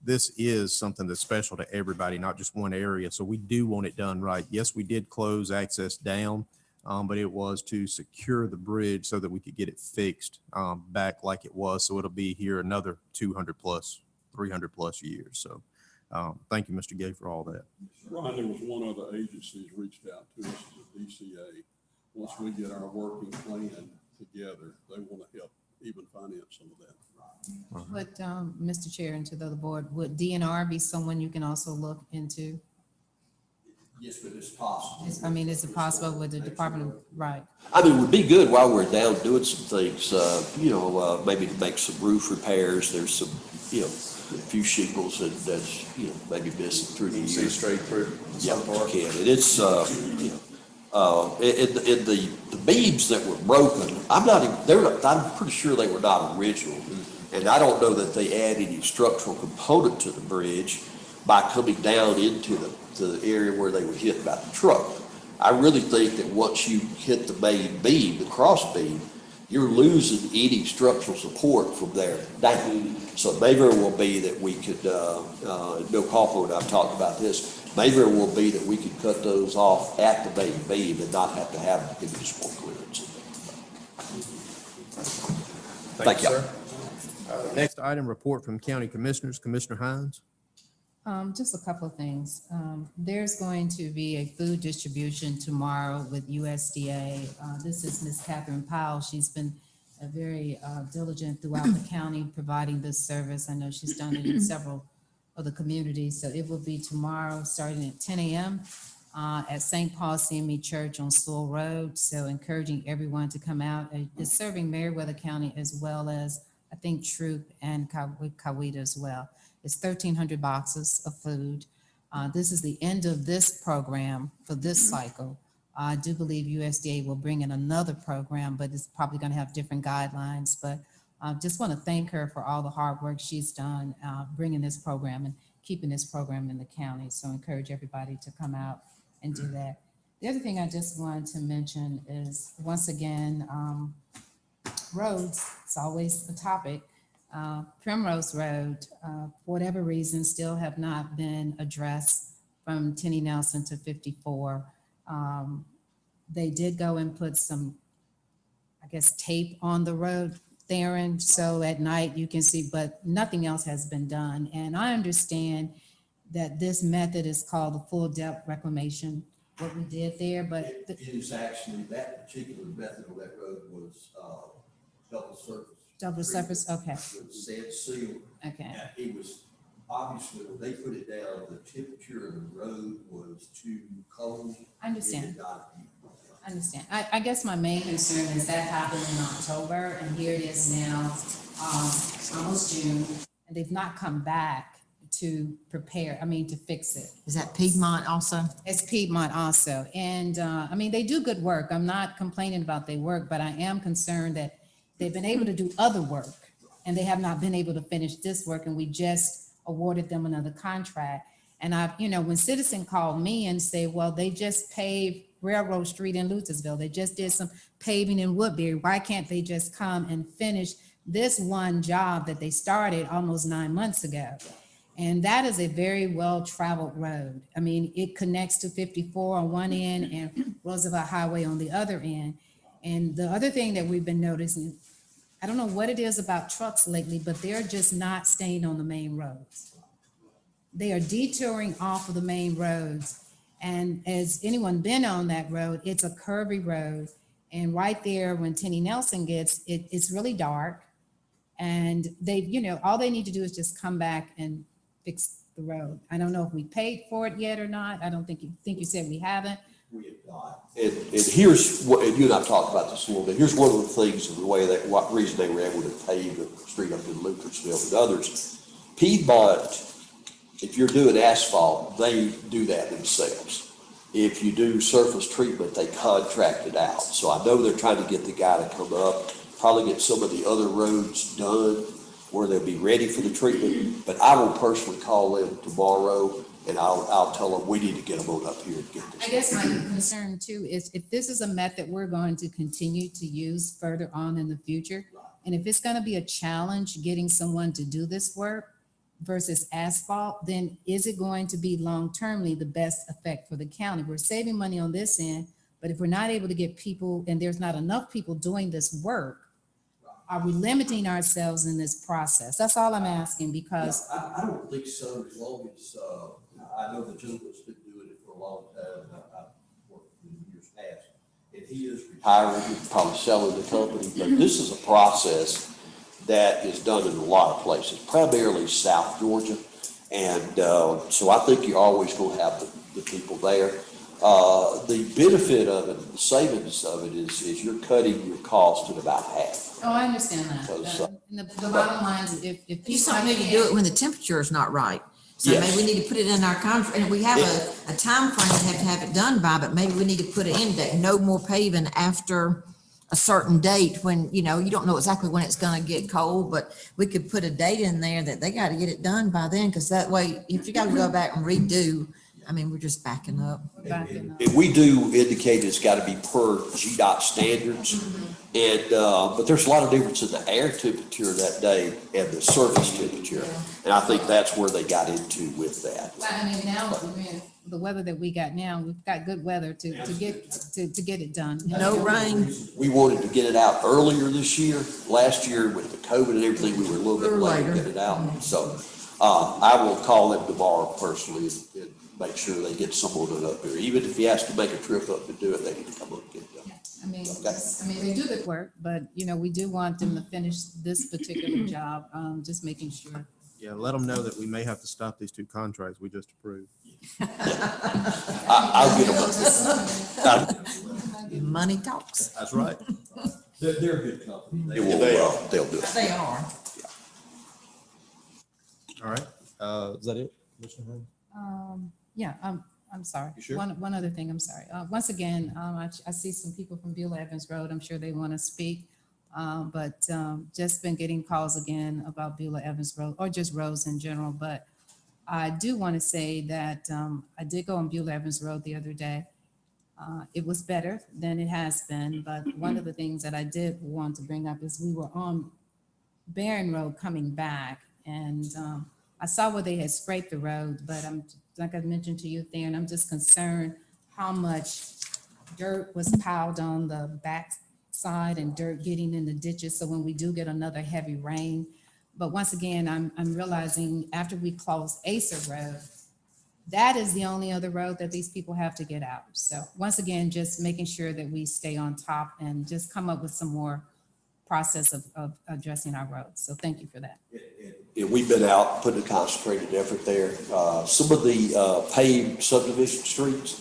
this is something that's special to everybody, not just one area. So we do want it done right. Yes, we did close access down, but it was to secure the bridge so that we could get it fixed back like it was. So it'll be here another 200 plus, 300 plus years. So thank you, Mr. Gay, for all that. Ryan, there was one other agency that's reached out to us, the DCA. Once we get our working plan together, they want to help even finance some of that. But, Mr. Chair, and to the other board, would DNR be someone you can also look into? Yes, but it's possible. I mean, is it possible with the Department of, right? I mean, it would be good while we're down doing some things, maybe to make some roof repairs. There's some, a few shingles that's, maybe missing through the years. straight through. Yeah, you can. And it's, in the beams that were broken, I'm pretty sure they were not original. And I don't know that they add any structural component to the bridge by coming down into the area where they were hit by the truck. I really think that once you hit the main beam, the cross beam, you're losing any structural support from there down. So it may very well be that we could, Bill Kaufman and I've talked about this, may very well be that we could cut those off at the main beam and not have to have municipal clearance. Thank you. Sir. Next item, report from county commissioners. Commissioner Hines. Just a couple of things. There's going to be a food distribution tomorrow with USDA. This is Ms. Catherine Powell. She's been very diligent throughout the county providing this service. I know she's done it in several of the communities. So it will be tomorrow starting at 10 a.m. At St. Paul CME Church on Sewell Road. So encouraging everyone to come out. It's serving Meriwether County as well as I think Troop and Coweta as well. It's 1,300 boxes of food. This is the end of this program for this cycle. I do believe USDA will bring in another program, but it's probably going to have different guidelines. But I just want to thank her for all the hard work she's done bringing this program and keeping this program in the county. So encourage everybody to come out and do that. The other thing I just wanted to mention is, once again, roads, it's always a topic. Primrose Road, for whatever reason, still have not been addressed from Tenny Nelson to 54. They did go and put some, I guess, tape on the road, Theron, so at night you can see, but nothing else has been done. And I understand that this method is called the full depth reclamation, what we did there, but. It is actually, that particular method on that road was double surface. Double surface, okay, With sand seal. okay. And it was, obviously, when they put it down, the temperature of the road was too cold. I understand. It did not heat. I understand. I guess my main concern is that happened in October, and here it is now, almost June, and they've not come back to to fix it. Is that Piedmont also? It's Piedmont also. And, they do good work. I'm not complaining about their work, but I am concerned that they've been able to do other work, and they have not been able to finish this work, and we just awarded them another contract. And when Citizen called me and said, well, they just paved Railroad Street in Luthersville. They just did some paving in Woodbury. Why can't they just come and finish this one job that they started almost 9 months ago? And that is a very well-traveled road. It connects to 54 on one end and Roosevelt Highway on the other end. And the other thing that we've been noticing, I don't know what it is about trucks lately, but they're just not staying on the main roads. They are detouring off of the main roads. And as anyone been on that road, it's a curvy road. And right there, when Tenny Nelson gets, it's really dark. And they, all they need to do is just come back and fix the road. I don't know if we paid for it yet or not. I don't think you said we haven't. We have not. And here's what, and you and I talked about this a little bit. Here's one of the things of the way what reason they were able to pave the street up in Lucasville and others. Piedmont, if you're doing asphalt, they do that themselves. If you do surface treatment, they contract it out. So I know they're trying to get the guy to come up, probably get some of the other roads done where they'll be ready for the treatment. But I will personally call them tomorrow, and I'll tell them we need to get them on up here and get this. I guess my concern too is if this is a method we're going to continue to use further on in the future, and if it's going to be a challenge getting someone to do this work versus asphalt, then is it going to be long-termly the best effect for the county? We're saving money on this end, But if we're not able to get people, and there's not enough people doing this work, are we limiting ourselves in this process? That's all I'm asking, because I don't think so, as long as, I know the gentleman's been doing it for a long time, I've worked in years past, and he is retiring, probably selling the company, but this is a process that is done in a lot of places, primarily South Georgia. And so I think you're always going to have the people there. The benefit of it, the savings of it is you're cutting your cost at about half. oh, I understand that. Because, And the bottom line is if Just people. don't need to do it when the temperature is not right. So Yes. maybe we need to put it in our contract, and we have a time frame we have to have it done by, but maybe we need to put an end date, no more paving after a certain date when, you know, you don't know exactly when it's gonna get cold, but we could put a date in there that they gotta get it done by then, because that way, if you gotta go back and redo, I mean, we're just backing up. Backing up. And we do indicate it's got to be per GDOT standards. And, but there's a lot of difference in the air temperature that day and the surface temperature. And I think that's where they got into with that. Well, I mean, now, I mean, the weather that we got now, we've got good weather to get it done. No rain. We wanted to get it out earlier this year. Last year with the COVID and everything, we were a little bit late to get it out. So, I will call them tomorrow personally and make sure they get someone up there. Even if he has to make a trip up to do it, they need to come up and get it done. I mean, Okay. they do good work, but, you know, we do want them to finish this particular job, just making sure. Yeah, let them know that we may have to stop these 2 contracts we just approved. I'll get them. Money talks. That's right. They're a good company. They'll do it. They are. All right. Is that it, Commissioner Holmes? Yeah, I'm sorry. You sure? One other thing, I'm sorry. Once again, I see some people from Beulah Evans Road. I'm sure they want to speak. But just been getting calls again about Beulah Evans Road, or just roads in general. But I do want to say that I did go on Beulah Evans Road the other day. It was better than it has been. But one of the things that I did want to bring up is we were on Barron Road coming back, and I saw where they had scraped the road, but I'm, like I mentioned to you, Theron, I'm just concerned how much dirt was piled on the back side and dirt getting in the ditches. So when we do get another heavy rain, but once again, I'm realizing after we close Acer Road, that is the only other road that these people have to get out. So once again, just making sure that we stay on top and just come up with some more process of addressing our roads. So thank you for that. Yeah, we've been out putting a concentrated effort there. Some of the paved subdivision streets,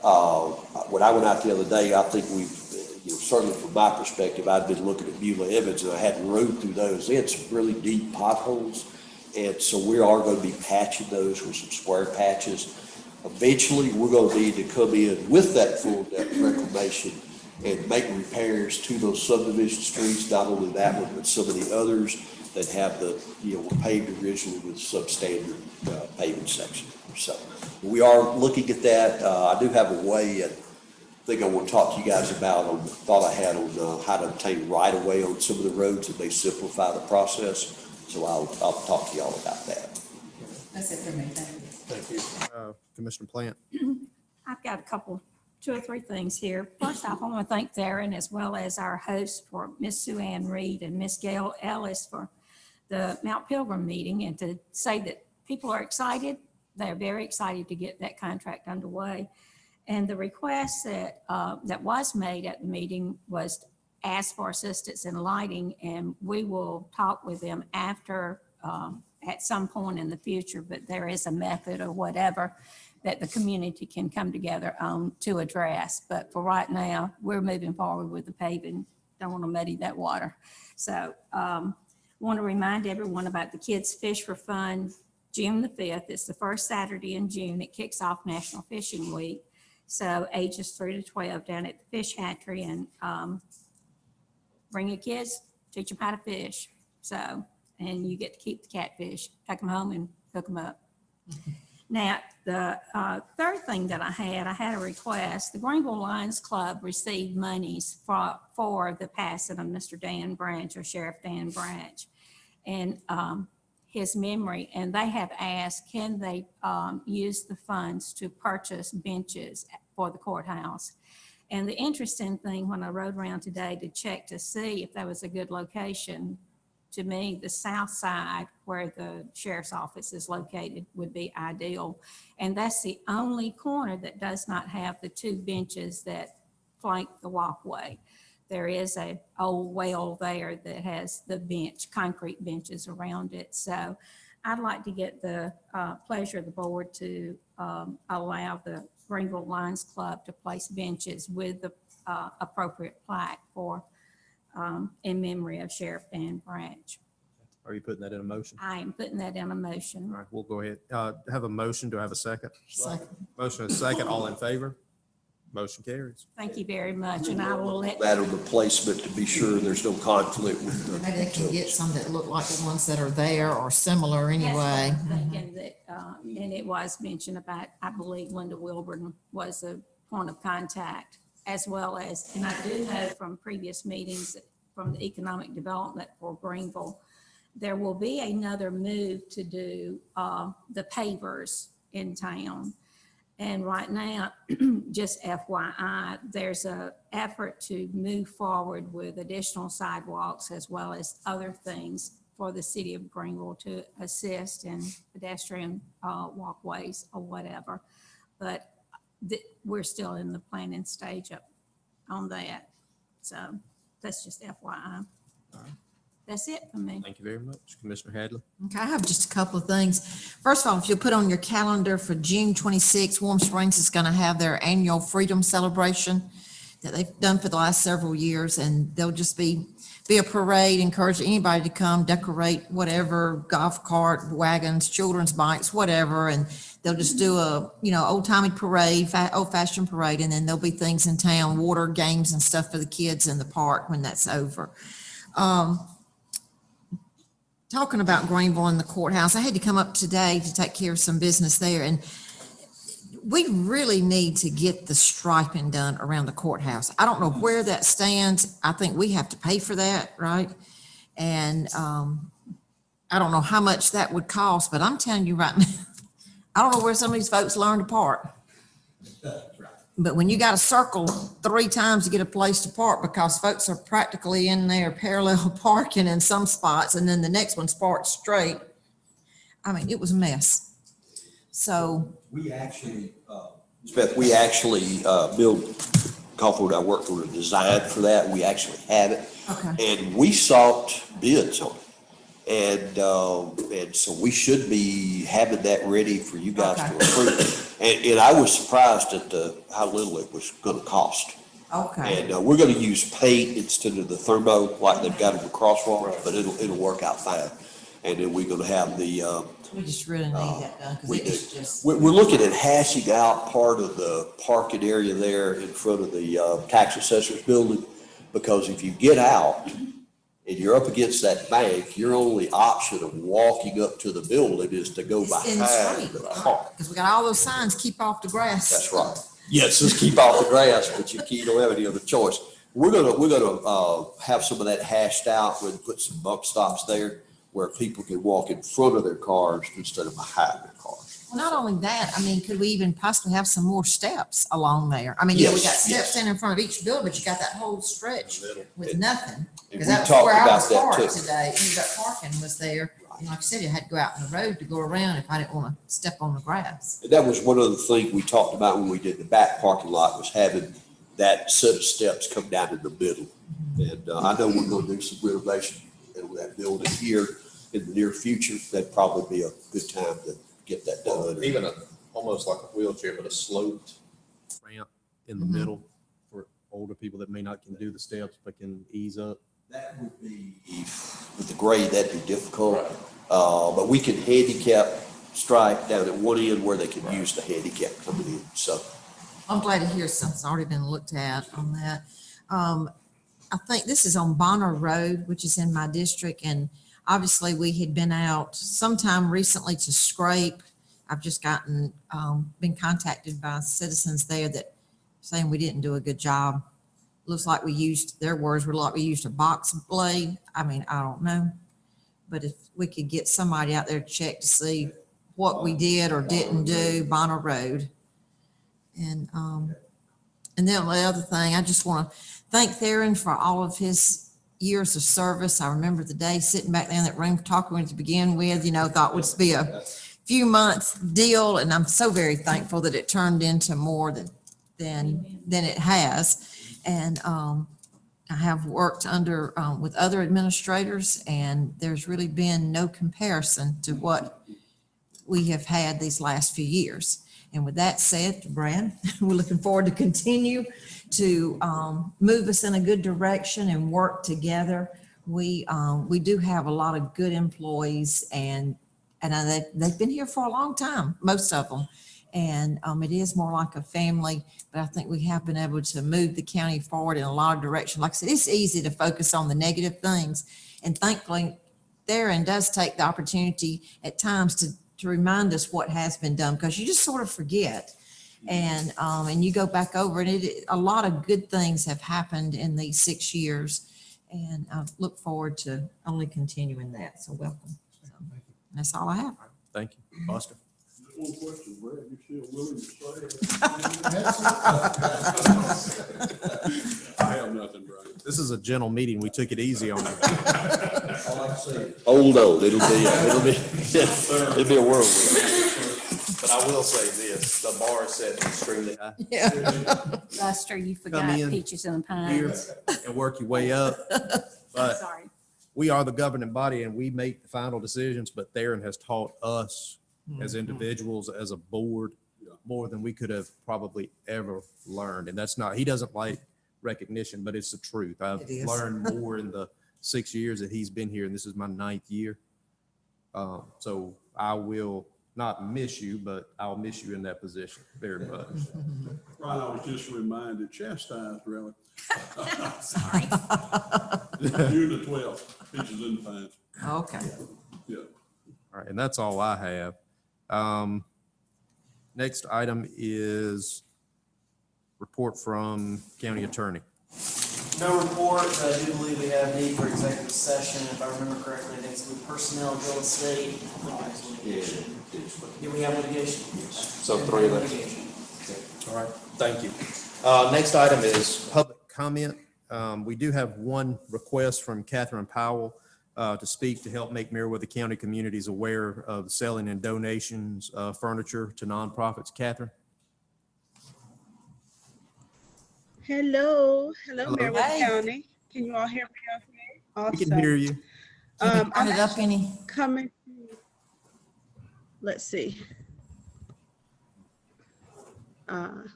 when I went out the other day, I think we've, certainly from my perspective, I'd been looking at Beulah Evans and I hadn't rode through those. They had some really deep potholes. And so we are going to be patching those with some square patches. Eventually, we're going to need to come in with that full depth reclamation and make repairs to those subdivision streets, not only that one, but some of the others that have the, were paved originally with substandard paving section. So we are looking at that. I do have a way, and I think I want to talk to you guys about on the thought I had on how to obtain right of way on some of the roads that may simplify the process. So I'll talk to y'all about that. That's it for me. Thank you. Thank you. Commissioner Plant? I've got a couple, 2 or 3 things here. First off, I want to thank Theron as well as our host for Miss Sue Ann Reed and Miss Gail Ellis for the Mount Pilgrim meeting, and to say that people are excited. They're very excited to get that contract underway. And the request that was made at the meeting was ask for assistance in lighting, and we will talk with them after at some point in the future, but there is a method or whatever that the community can come together on to address. But for right now, we're moving forward with the paving. Don't want to muddy that water. So want to remind everyone about the Kids Fish for Fun, June the 5th. It's the first Saturday in June. It kicks off National Fishing Week. So ages 3 to 12 down at the Fish Hatchery, and bring your kids, teach them how to fish. So, and you get to keep the catfish, take them home and cook them up. Now, the third thing that I had a request. The Greenville Lions Club received monies for the passing of Mr. Dan Branch, or Sheriff Dan Branch, and his memory. And they have asked, can they use the funds to purchase benches for the courthouse? And the interesting thing, when I rode around today to check to see if that was a good location, to me, the south side where the sheriff's office is located would be ideal. And that's the only corner that does not have the two benches that flank the walkway. There is a old well there that has the bench, concrete benches around it. So I'd like to get the pleasure of the board to allow the Greenville Lions Club to place benches with the appropriate plaque for in memory of Sheriff Dan Branch. Are you putting that in a motion? I am putting that in a motion. All right, we'll go ahead. Have a motion. Do I have a second? Second. Motion and a second. All in favor? Motion carries. Thank you very much, and I will let. Matter of the placement to be sure there's no conflict with the. Maybe they can get some that look like the ones that are there or similar anyway. That's what I'm thinking that, and it was mentioned about, I believe Linda Wilburn was a point of contact, as well as, and I do know from previous meetings from the economic development for Greenville, there will be another move to do the pavers in town. And right now, just FYI, there's a effort to move forward with additional sidewalks as well as other things for the city of Greenville to assist in pedestrian walkways or whatever. But we're still in the planning stage on that. So that's just FYI. That's it for me. Thank you very much. Commissioner Hadley. Okay, I have just a couple of things. First of all, if you'll put on your calendar for June 26, Warm Springs is going to have their annual Freedom Celebration that they've done for the last several years, and they'll just be a parade, encourage anybody to come decorate whatever, golf cart, wagons, children's bikes, whatever, and they'll just do a, old-timey parade, old-fashioned parade, and then there'll be things in town, water games and stuff for the kids in the park when that's over. Talking about Greenville and the courthouse, I had to come up today to take care of some business there, and we really need to get the striping done around the courthouse. I don't know where that stands. I think we have to pay for that, right? And I don't know how much that would cost, but I'm telling you right now, I don't know where some of these folks learn to park. But when you got to circle 3 times to get a place to park because folks are practically in there parallel parking in some spots, and then the next one's parked straight. I mean, it was a mess. So We actually, Beth, Bill Caulfield, I worked for a design for that. We actually had it. okay. And we sought bids on it. And so we should be having that ready for you guys to approve. And I was surprised at how little it was gonna cost. Okay. And we're gonna use paint instead of the thermo like they've got in the crosswalks, but it'll work out fine. And then we're gonna have the, We just really need that done because we it's do. just. we're looking at hashing out part of the parking area there in front of the tax assessor's building. Because if you get out and you're up against that bank, your only option of walking up to the building is to go In the behind street, the car. because we got all those signs, keep off the grass. That's right. Yes, just keep off the grass, but you don't have any other choice. We're gonna have some of that hashed out. We'll put some bump stops there where people can walk in front of their cars instead of behind their cars. Well, not only that, I mean, could we even possibly have some more steps along there? I mean, we got Yes, steps in front of each building, but you got that whole stretch with nothing. And Because we that's talked where I about was that parked too. today. Ended up parking was there. And like I said, you had to go out on the road to go around if I didn't want to step on the grass. And that was one of the things we talked about when we did the back parking lot, was having that set of steps come down in the middle. And I know we're gonna do some renovation in that building here in the near future. That'd probably be a good time to get that done. Even almost like a wheelchair, but a sloped ramp in the Mhm. middle for older people that may not can do the steps, but can ease up. That would be, with the grade, that'd be difficult. But we can handicap stripe down at one end where they can use the handicap coming in, so. I'm glad to hear something's already been looked at on that. I think this is on Bonner Road, which is in my district, and obviously we had been out sometime recently to scrape. I've just been contacted by citizens there that saying we didn't do a good job. Looks like their words were like we used a box blade. I mean, I don't know. But if we could get somebody out there to check to see what we did or didn't do, Bonner Road. And And then the other thing, I just want to thank Theron for all of his years of service. I remember the day sitting back there in that room talking with him to begin with, thought would be a few months deal. And I'm so very thankful that it turned into more than it has. And I have worked under, with other administrators, and there's really been no comparison to what we have had these last few years. And with that said, Brad, we're looking forward to continue to move us in a good direction and work together. We do have a lot of good employees, and they've been here for a long time, most of them. And it is more like a family, but I think we have been able to move the county forward in a lot of direction. Like I said, it's easy to focus on the negative things. And thankfully, Theron does take the opportunity at times to remind us what has been done, because you just sort of forget. And you go back over and a lot of good things have happened in these 6 years. And I look forward to only continuing that. So welcome. So, that's all I have. Thank you. Foster? Just one question, Brad, you still willing to say it? I have nothing, Brad. This is a gentle meeting. We took it easy on you. Hold on, it'll be a whirlwind. But I will say this, the bar is set extremely high. Yeah. Lester, you forgot in Peaches and Here Pines. and work your way up. But Sorry. we are the governing body and we make the final decisions, but Theron has taught us as individuals, as a board, more than we could have probably ever learned. And that's not, he doesn't like recognition, but it's the truth. I've It is. learned more in the 6 years that he's been here, and this is my 9th year. So I will not miss you, but I'll miss you in that position very much. Brian, I was just reminded, chastised, really. Sorry. June the 12th, Peaches and Pines. Okay. Yeah. All right, and that's all I have. Next item is report from county attorney. No report, but I do believe we have need for executive session. If I remember correctly, I think it's with personnel, real estate. Litigation. Do we have litigation? So 3 of them. Litigation. All right, thank you. Next item is public comment. We do have one request from Catherine Powell to speak to help make Meriwether County communities aware of the selling and donations of furniture to nonprofits. Catherine? Hello, Hello. Meriwether Hey. County. Can you all hear me okay? Awesome. We can hear you. Can you I'm turn it up actually any? coming. Let's see. Can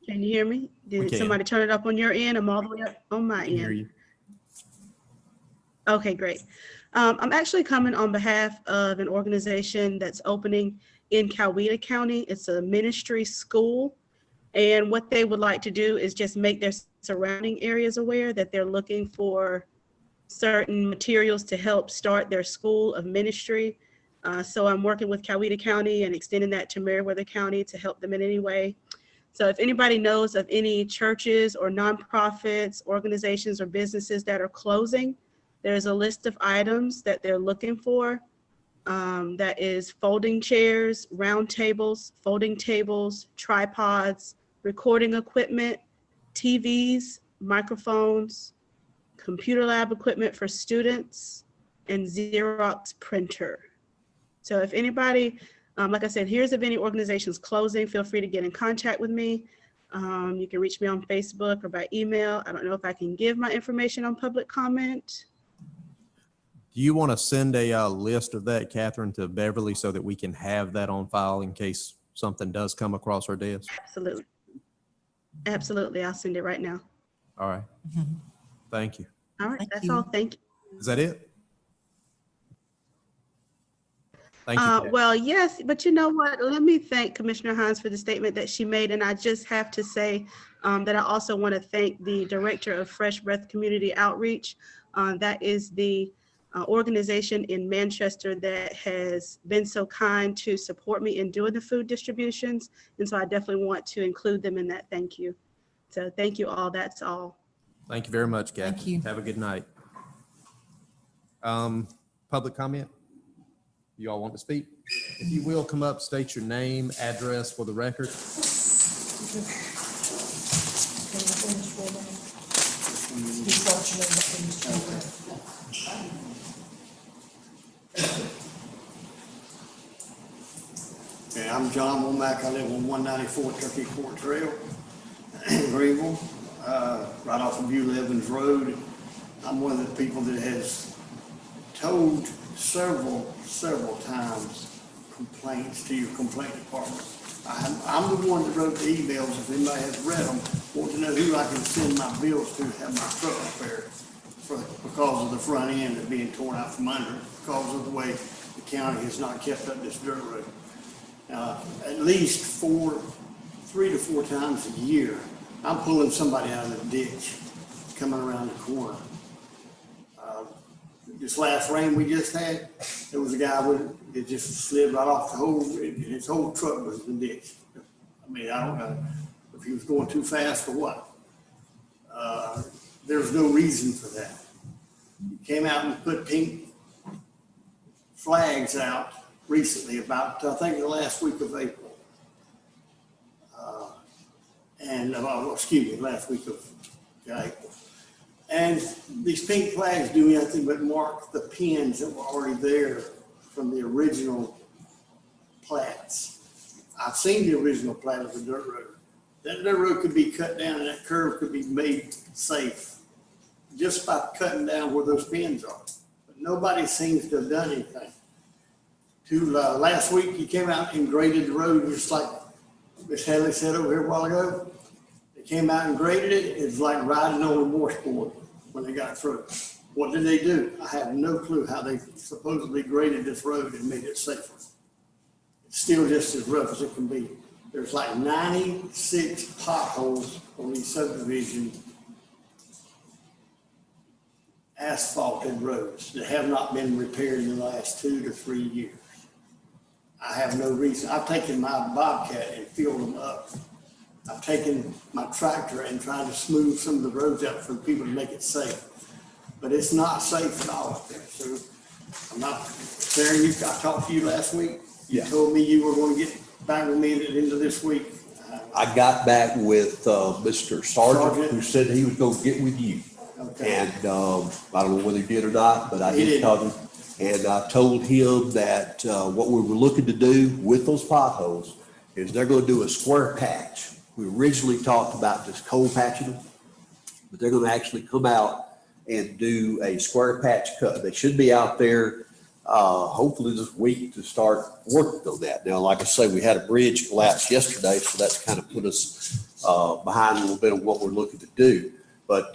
you hear me? We Did can. somebody turn it up on your end? I'm all the way up on my We can hear end. you. Okay, great. I'm actually coming on behalf of an organization that's opening in Coweta County. It's a ministry school. And what they would like to do is just make their surrounding areas aware that they're looking for certain materials to help start their school of ministry. So I'm working with Coweta County and extending that to Meriwether County to help them in any way. So if anybody knows of any churches or nonprofits, organizations or businesses that are closing, there's a list of items that they're looking for. That is folding chairs, round tables, folding tables, tripods, recording equipment, TVs, microphones, computer lab equipment for students, and Xerox printer. So if anybody, like I said, here's if any organizations closing, feel free to get in contact with me. You can reach me on Facebook or by email. I don't know if I can give my information on public comment. Do you want to send a list of that, Catherine, to Beverly so that we can have that on file in case something does come across our desk? Absolutely. Absolutely. I'll send it right now. All right. Thank you. All right. Thank That's you. all. Thank you. Is that it? Thank you. Kat. Well, yes, but you know what? Let me thank Commissioner Hines for the statement that she made. And I just have to say that I also want to thank the Director of Fresh Breath Community Outreach. That is the organization in Manchester that has been so kind to support me in doing the food distributions. And so I definitely want to include them in that thank you. So thank you all. That's all. Thank you very much, Catherine. Thank you. Have a good night. Public comment? You all want to speak? If you will, come up, state your name, address for the record. start your name up in this program. Okay, I'm John Womack. I live on 194 Turkey Court Trail in Greenville, right off of Beulah Evans Road. I'm one of the people that has told several times complaints to your complaint department. I'm the one that wrote the emails, if anybody has read them, want to know who I can send my bills to have my truck repaired because of the front end of being torn out from under, because of the way the county has not kept up this dirt road. At least 3 to 4 times a year, I'm pulling somebody out of the ditch coming around the corner. This last rain we just had, there was a guy it just slid right off his whole truck was in the ditch. I mean, I don't know if he was going too fast or what. There's no reason for that. He came out and put pink flags out recently about, I think, the last week of April. Last week of April. And these pink flags do nothing but mark the pins that were already there from the original plats. I've seen the original plat of the dirt road. That dirt road could be cut down and that curve could be made safe just by cutting down where those pins are. But nobody seems to have done anything. Last week, he came out and graded the road just like Ms. Haley said over here a while ago. They came out and graded it. It's like riding on a washboard when they got through. What did they do? I have no clue how they supposedly graded this road and made it safer. It's still just as rough as it can be. There's like 96 potholes on these subdivision asphalted roads that have not been repaired in the last 2 to 3 years. I have no reason. I've taken my Bobcat and filled them up. I've taken my tractor and tried to smooth some of the roads out for people to make it safe. But it's not safe at all up there. So I'm not, Sarah, I talked to you last week. You told me you were going to get back with me at the end of this week. I got back with Mr. Sargent, who said he was going to get with you. Okay. And I don't know whether he did or not, but I He did did. tell him. And I told him that what we were looking to do with those potholes is they're going to do a square patch. We originally talked about just cold patching them, but they're going to actually come out and do a square patch cut. They should be out there hopefully this week to start working on that. Now, like I say, we had a bridge collapse yesterday, so that's kind of put us behind a little bit of what we're looking to do. But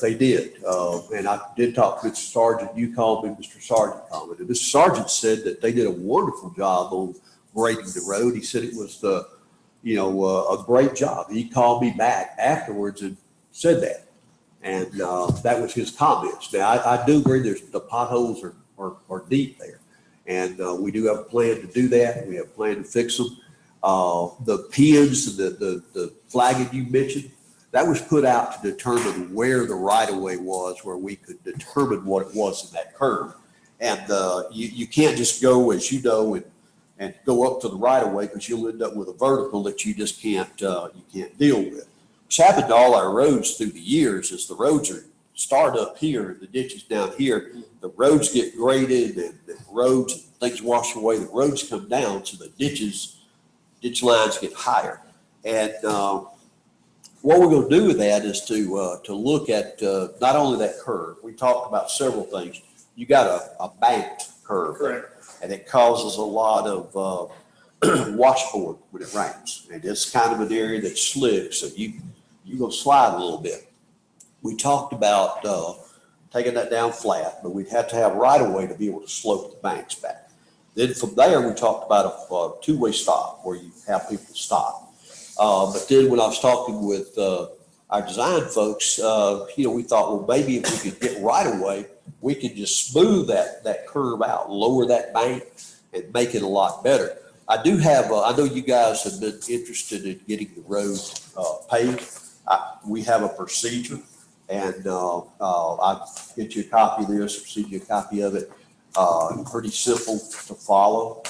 they did. And I did talk to Mr. Sargent. You called me, Mr. Sargent called me. And Mr. Sargent said that they did a wonderful job on grading the road. He said it was a great job. He called me back afterwards and said that. And that was his comments. Now, I do agree the potholes are deep there. And we do have a plan to do that. We have a plan to fix them. The pins, the flagging you mentioned, that was put out to determine where the right-of-way was, where we could determine what it was in that curve. And you can't just go, as you know, and go up to the right-of-way because you'll end up with a vertical that you just can't deal with. What's happened to all our roads through the years is the roads start up here and the ditches down here. The roads get graded and the roads and things wash away. The roads come down, so the ditch lines get higher. And what we're going to do with that is to look at not only that curve. We talked about several things. You got a banked curve. Correct. And it causes a lot of washboard when it rains. And it's kind of an area that's slick, so you're going to slide a little bit. We talked about taking that down flat, but we'd have to have right of way to be able to slope the banks back. Then from there, we talked about a two-way stop where you have people stop. But then when I was talking with our design folks, we thought, well, maybe if we could get right of way, we could just smooth that curve out, lower that bank, and make it a lot better. I do have, I know you guys have been interested in getting the road paved. We have a procedure, and I'll get you a copy of this, or send you a copy of it. Pretty simple to follow.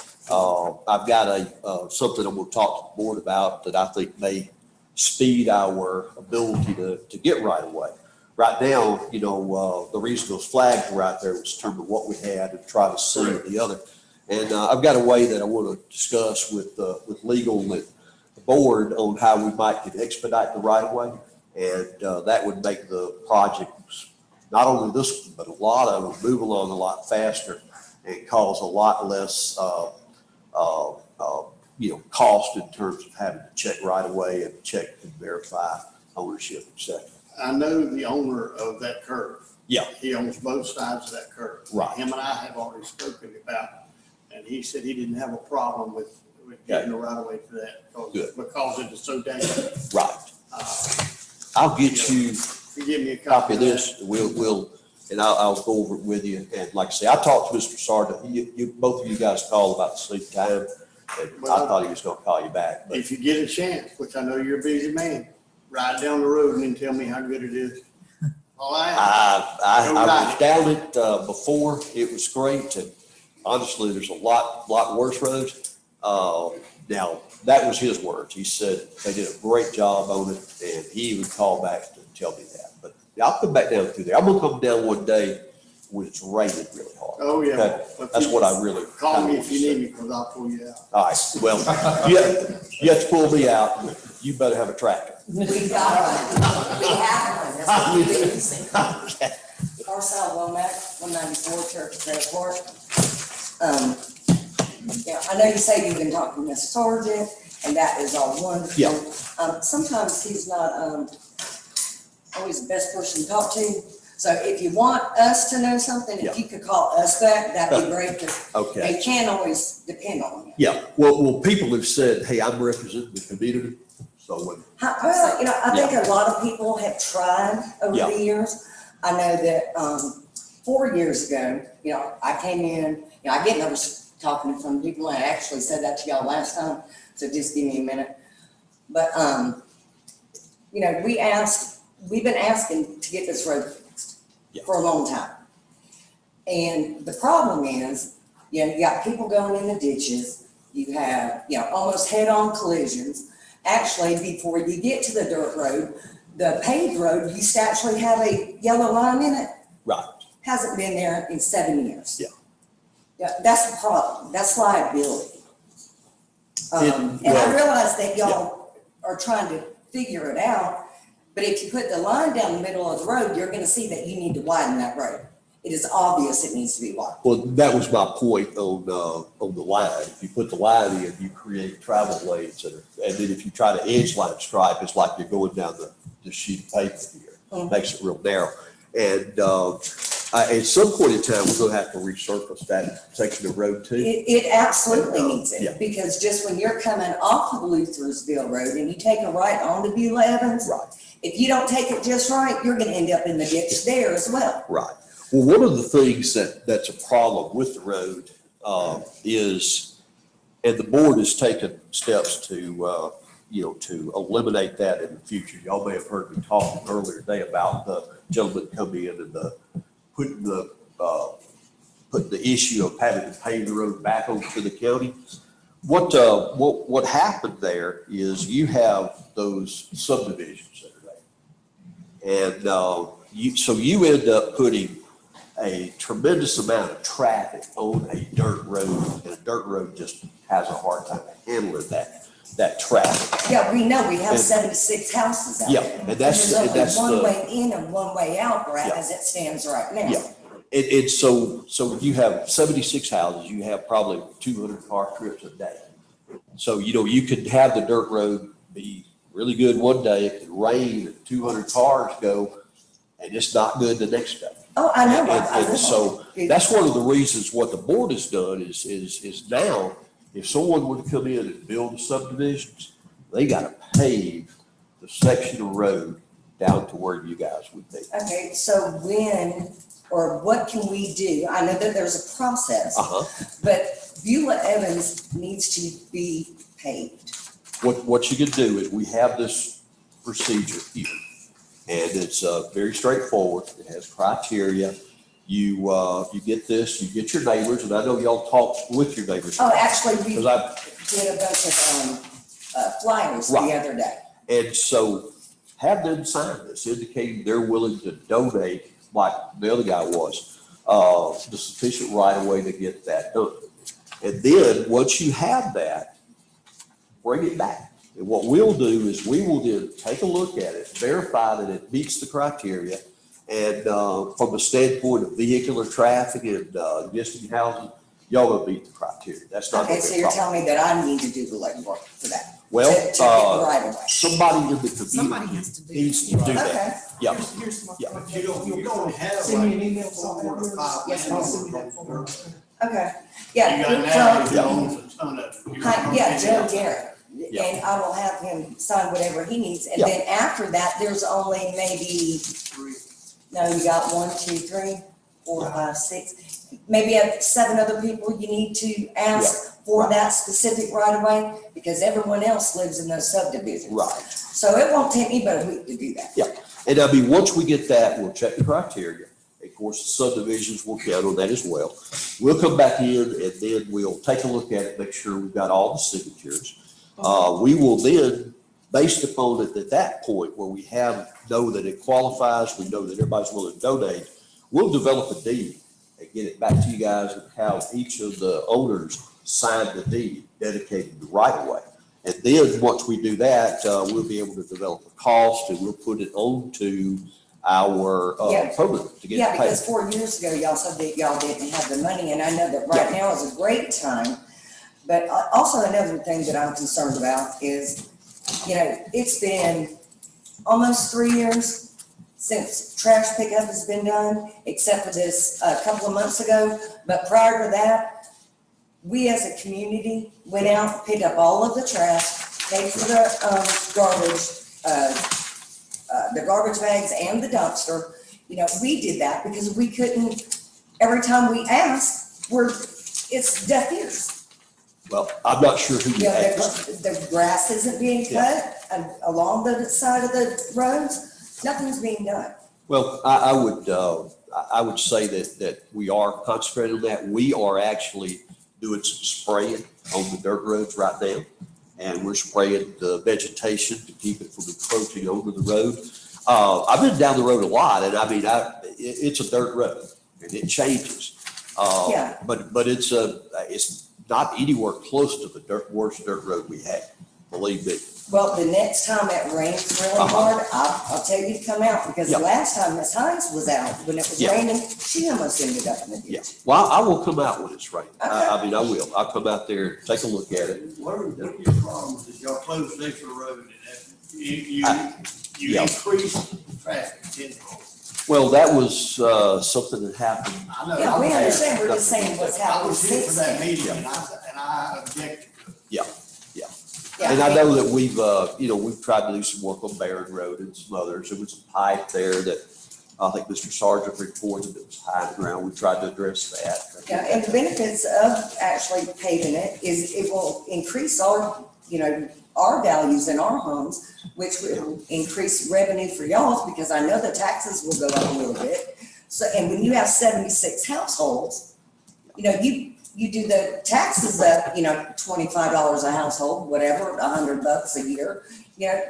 I've got something I'm going to talk to the board about that I think may speed our ability to get right away. right now, you know, the reason those flags were out there was to determine what we had and try to see the other. And I've got a way that I want to discuss with legal and the board on how we might could expedite the right of way. And that would make the projects, not only this one, but a lot of them move along a lot faster and cause a lot less, you know, cost in terms of having to check right away and check and verify ownership, et cetera. I know the owner of that curve. Yeah. He owns both sides of that curve. Right. Him and I have already spoken about, and he said he didn't have a problem with getting the right of way to that. Good. Because it is so dangerous. Right. I'll get you Give me a copy of this. And I'll go over it with you. And like I say, I talked to Mr. Sarda. Both of you guys called about the sleep time. And I thought he was gonna call you back, but If you get a chance, which I know you're a busy man, ride down the road and then tell me how good it is. All right? I was down it before. It was great. And honestly, there's a lot worse roads. Now, that was his words. He said they did a great job on it, and he would call back to tell me that. But I'll come back down through there. I'm gonna come down one day when it's raining really hard. Oh, yeah. Okay? That's what I really. Call me if you need me, because I'll pull you out. All right, well, you have to pull me out. You better have a tractor. We got one. We have one. That's what we've been using. Marcel Womack, 194 Church Trail Court. Yeah, I know you say you've been talking to Ms. Sargent, and that is all wonderful. Yeah. Sometimes he's not always the best person to talk to. So if you want us to know something, Yeah. if you could call us back, that'd be great, because Okay. they can't always depend on you. Yeah, well, people have said, hey, I'm representing the community, so when, Well, I think a lot of people have tried over Yeah. the years. I know that 4 years ago, I came in, I get nervous talking to some people, and I actually said that to y'all last time, so just give me a minute. But, we've been asking to get this road fixed Yeah. for a long time. And the problem is, you got people going in the ditches, you have, almost head-on collisions. Actually, before you get to the dirt road, the paved road used to actually have a yellow line in it. right, Hasn't been there in 7 years. Yeah. Yeah, that's the problem. That's liability. And I well, realize that y'all are trying to figure it out, but if you put the line down the middle of the road, you're gonna see that you need to widen that road. It is obvious it needs to be widened. well, that was my point on the line. If you put the line in, you create travel lanes, and then if you try to edge line stripe, it's like you're going down the sheet of paper here. Makes it real narrow. And at some point in time, we're gonna have to resurface that section of road too. It absolutely needs Yeah. it, because just when you're coming off of Luthersville Road and you take a right onto Beulah Evans, Right. if you don't take it just right, you're gonna end up in the ditch there as well. Right. Well, one of the things that's a problem with the road is, and the board has taken steps to, to eliminate that in the future. Y'all may have heard me talking earlier today about the gentleman coming in and putting the issue of having to pave the road back over to the county. What happened there is you have those subdivisions that are there. And so you end up putting a tremendous amount of traffic on a dirt road, and a dirt road just has a hard time handling that traffic. Yeah, we know, we have And- 76 houses out Yeah, there. and that's There's only one the- way in and one way out, Brad, Yeah. as it stands right now. Yeah. And so you have 76 houses, you have probably 200 car trips a day. So, you could have the dirt road be really good one day, it could rain and 200 cars go, and it's not good the next day. Oh, I know. I know. And so that's one of the reasons what the board has done is now, if someone were to come in and build a subdivisions, they gotta pave the section of road down to where you guys would be. Okay, so when, or what can we do? I know that there's a process, but Beulah Evans needs to be paved. What you can do is we have this procedure here. And it's very straightforward. It has criteria. You get this, you get your neighbors, and I know y'all talk with your neighbors. Oh, actually, we Because did a bunch of flyers the Right. other day. And so have them sign this indicating they're willing to donate, like the other guy was, the sufficient right of way to get that done. And then, once you have that, bring it back. And what we'll do is we will then take a look at it, verify that it meets the criteria. And from the standpoint of vehicular traffic and existing housing, y'all will meet the criteria. That's not. Okay, so you're telling me that I need to do the legwork for that? Well, To get the right of way? somebody in the Somebody community has to do needs to do Okay. that. Yeah, yeah. But you don't have Send me an like email. 4 or 5 Yes, landowners. Okay, You yeah, got an from, average that owns a ton of. yeah, Joe Garrett. Yeah. And I will have him sign whatever he needs, and Yeah. then after that, there's only maybe, no, you got 1, 2, 3, 4, 5, 6, maybe 7 other people you need to ask for that specific right of way, because everyone else lives in those subdivisions. Right. So it won't take me but a week to do that. Yeah, and I mean, once we get that, we'll check the criteria. Of course, the subdivisions will count on that as well. We'll come back in and then we'll take a look at it, make sure we've got all the signatures. We will then, based upon it at that point where we know that it qualifies, we know that everybody's willing to donate, we'll develop a deed and get it back to you guys and have each of the owners sign the deed dedicating the right of way. And then, once we do that, we'll be able to develop a cost and we'll put it onto our permit to get Yeah, it because paid. 4 years ago, y'all said that y'all didn't have the money, and I know that right now is a great time. But also another thing that I'm concerned about is, it's been almost 3 years since trash pickup has been done, except for this a couple of months ago. But prior to that, we as a community went out, picked up all of the trash, paid for the garbage bags and the dumpster. We did that because we couldn't, every time we asked, it's deaf ears. Well, I'm not sure who you asked. The grass isn't being cut along the side of the roads. Nothing's being done. Well, I would say that we are concentrating on that. We are actually doing some spraying on the dirt roads right now. And we're spraying the vegetation to keep it from encroaching over the road. I've been down the road a lot, and I mean, it's a dirt road and it changes. But it's not anywhere close to the worst dirt road we had, believe me. Well, the next time it rains really hard, I'll tell you to come out, because the last time Ms. Hines was out, when it was raining, she almost ended up in the ditch. Yeah, well, I will come out when it's raining. I mean, I will. I'll come out there, take a look at it. One of your problems is y'all closed Nature Road and you increase traffic tenfold. Well, that was something that happened. I know. Yeah, we understand, we're just saying what's I happened was here for since that then. meeting and I objected to it. Yeah. Yeah, And I know that we've tried to do some work on Barron Road and some others. There was a pipe there that I think Mr. Sargent reported that was high in the ground. We tried to address that. Yeah, and the benefits of actually paving it is it will increase our values in our homes, which will increase revenue for y'all, because I know the taxes will go up a little bit. So, and when you have 76 households, you do the taxes up, $25 a household, whatever, $100 a year,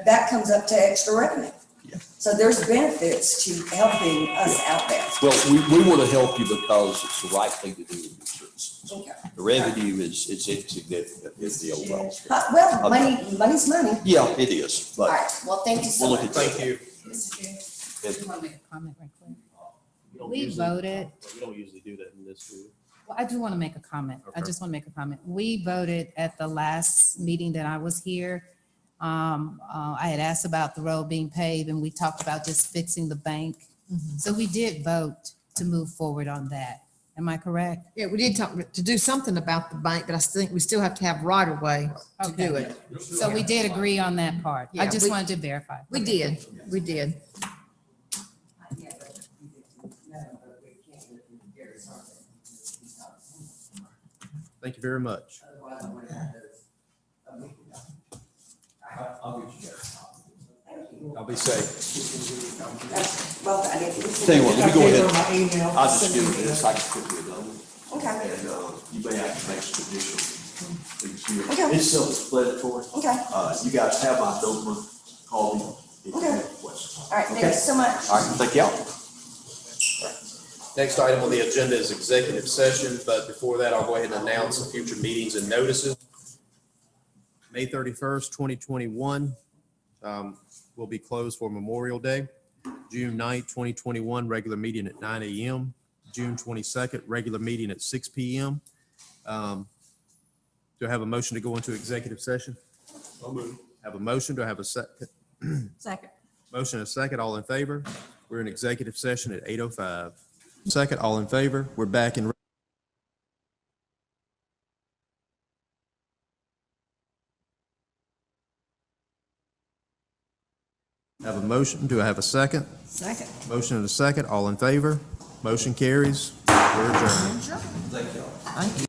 that comes up to extra revenue. Yeah. So there's benefits to helping us out there. Well, we want to help you because it's the right thing to do with your citizens. Okay. The revenue is insignificant in the overall scale. Well, money's money. Yeah, it is, All but right, well, thank you so we'll look much. at that. Thank you. Mr. Chair, I just want to make a comment right quick. You don't We usually- voted. We don't usually do that in this, do we? Well, I do want to make a comment. I Okay. just want to make a comment. We voted at the last meeting that I was here. I had asked about the road being paved and we talked about just fixing the bank. So we did vote to move forward on that. Am I correct? Yeah, we did talk to do something about the bank, but I think we still have to have right of way to do Okay. it. So we did agree on that part. I Yeah, just we- wanted to verify. We did, we did. Thank you very much. I'll be safe. Well, I didn't. Tell you what, let me go ahead. My email. I'll just give you this. I can put you another one. Okay, And you may have to make some additional things here. Okay. It's self-explanatory. okay. You guys have my number, call me if you have questions. All right, thank you so much. All right, thank y'all. Next item on the agenda is executive session, but before that, I'll go ahead and announce the future meetings and notices. May 31st, 2021 will be closed for Memorial Day. June 9th, 2021, regular meeting at 9 a.m. June 22nd, regular meeting at 6 p.m. Do I have a motion to go into executive session? I'll move. Have a motion. Do I have a second? Second. Motion and a second. All in favor? We're in executive session at 8:05. Second, all in favor? We're back in. Have a motion. Do I have a second? Second. Motion and a second. All in favor? Motion carries. We're adjourned. Thank you.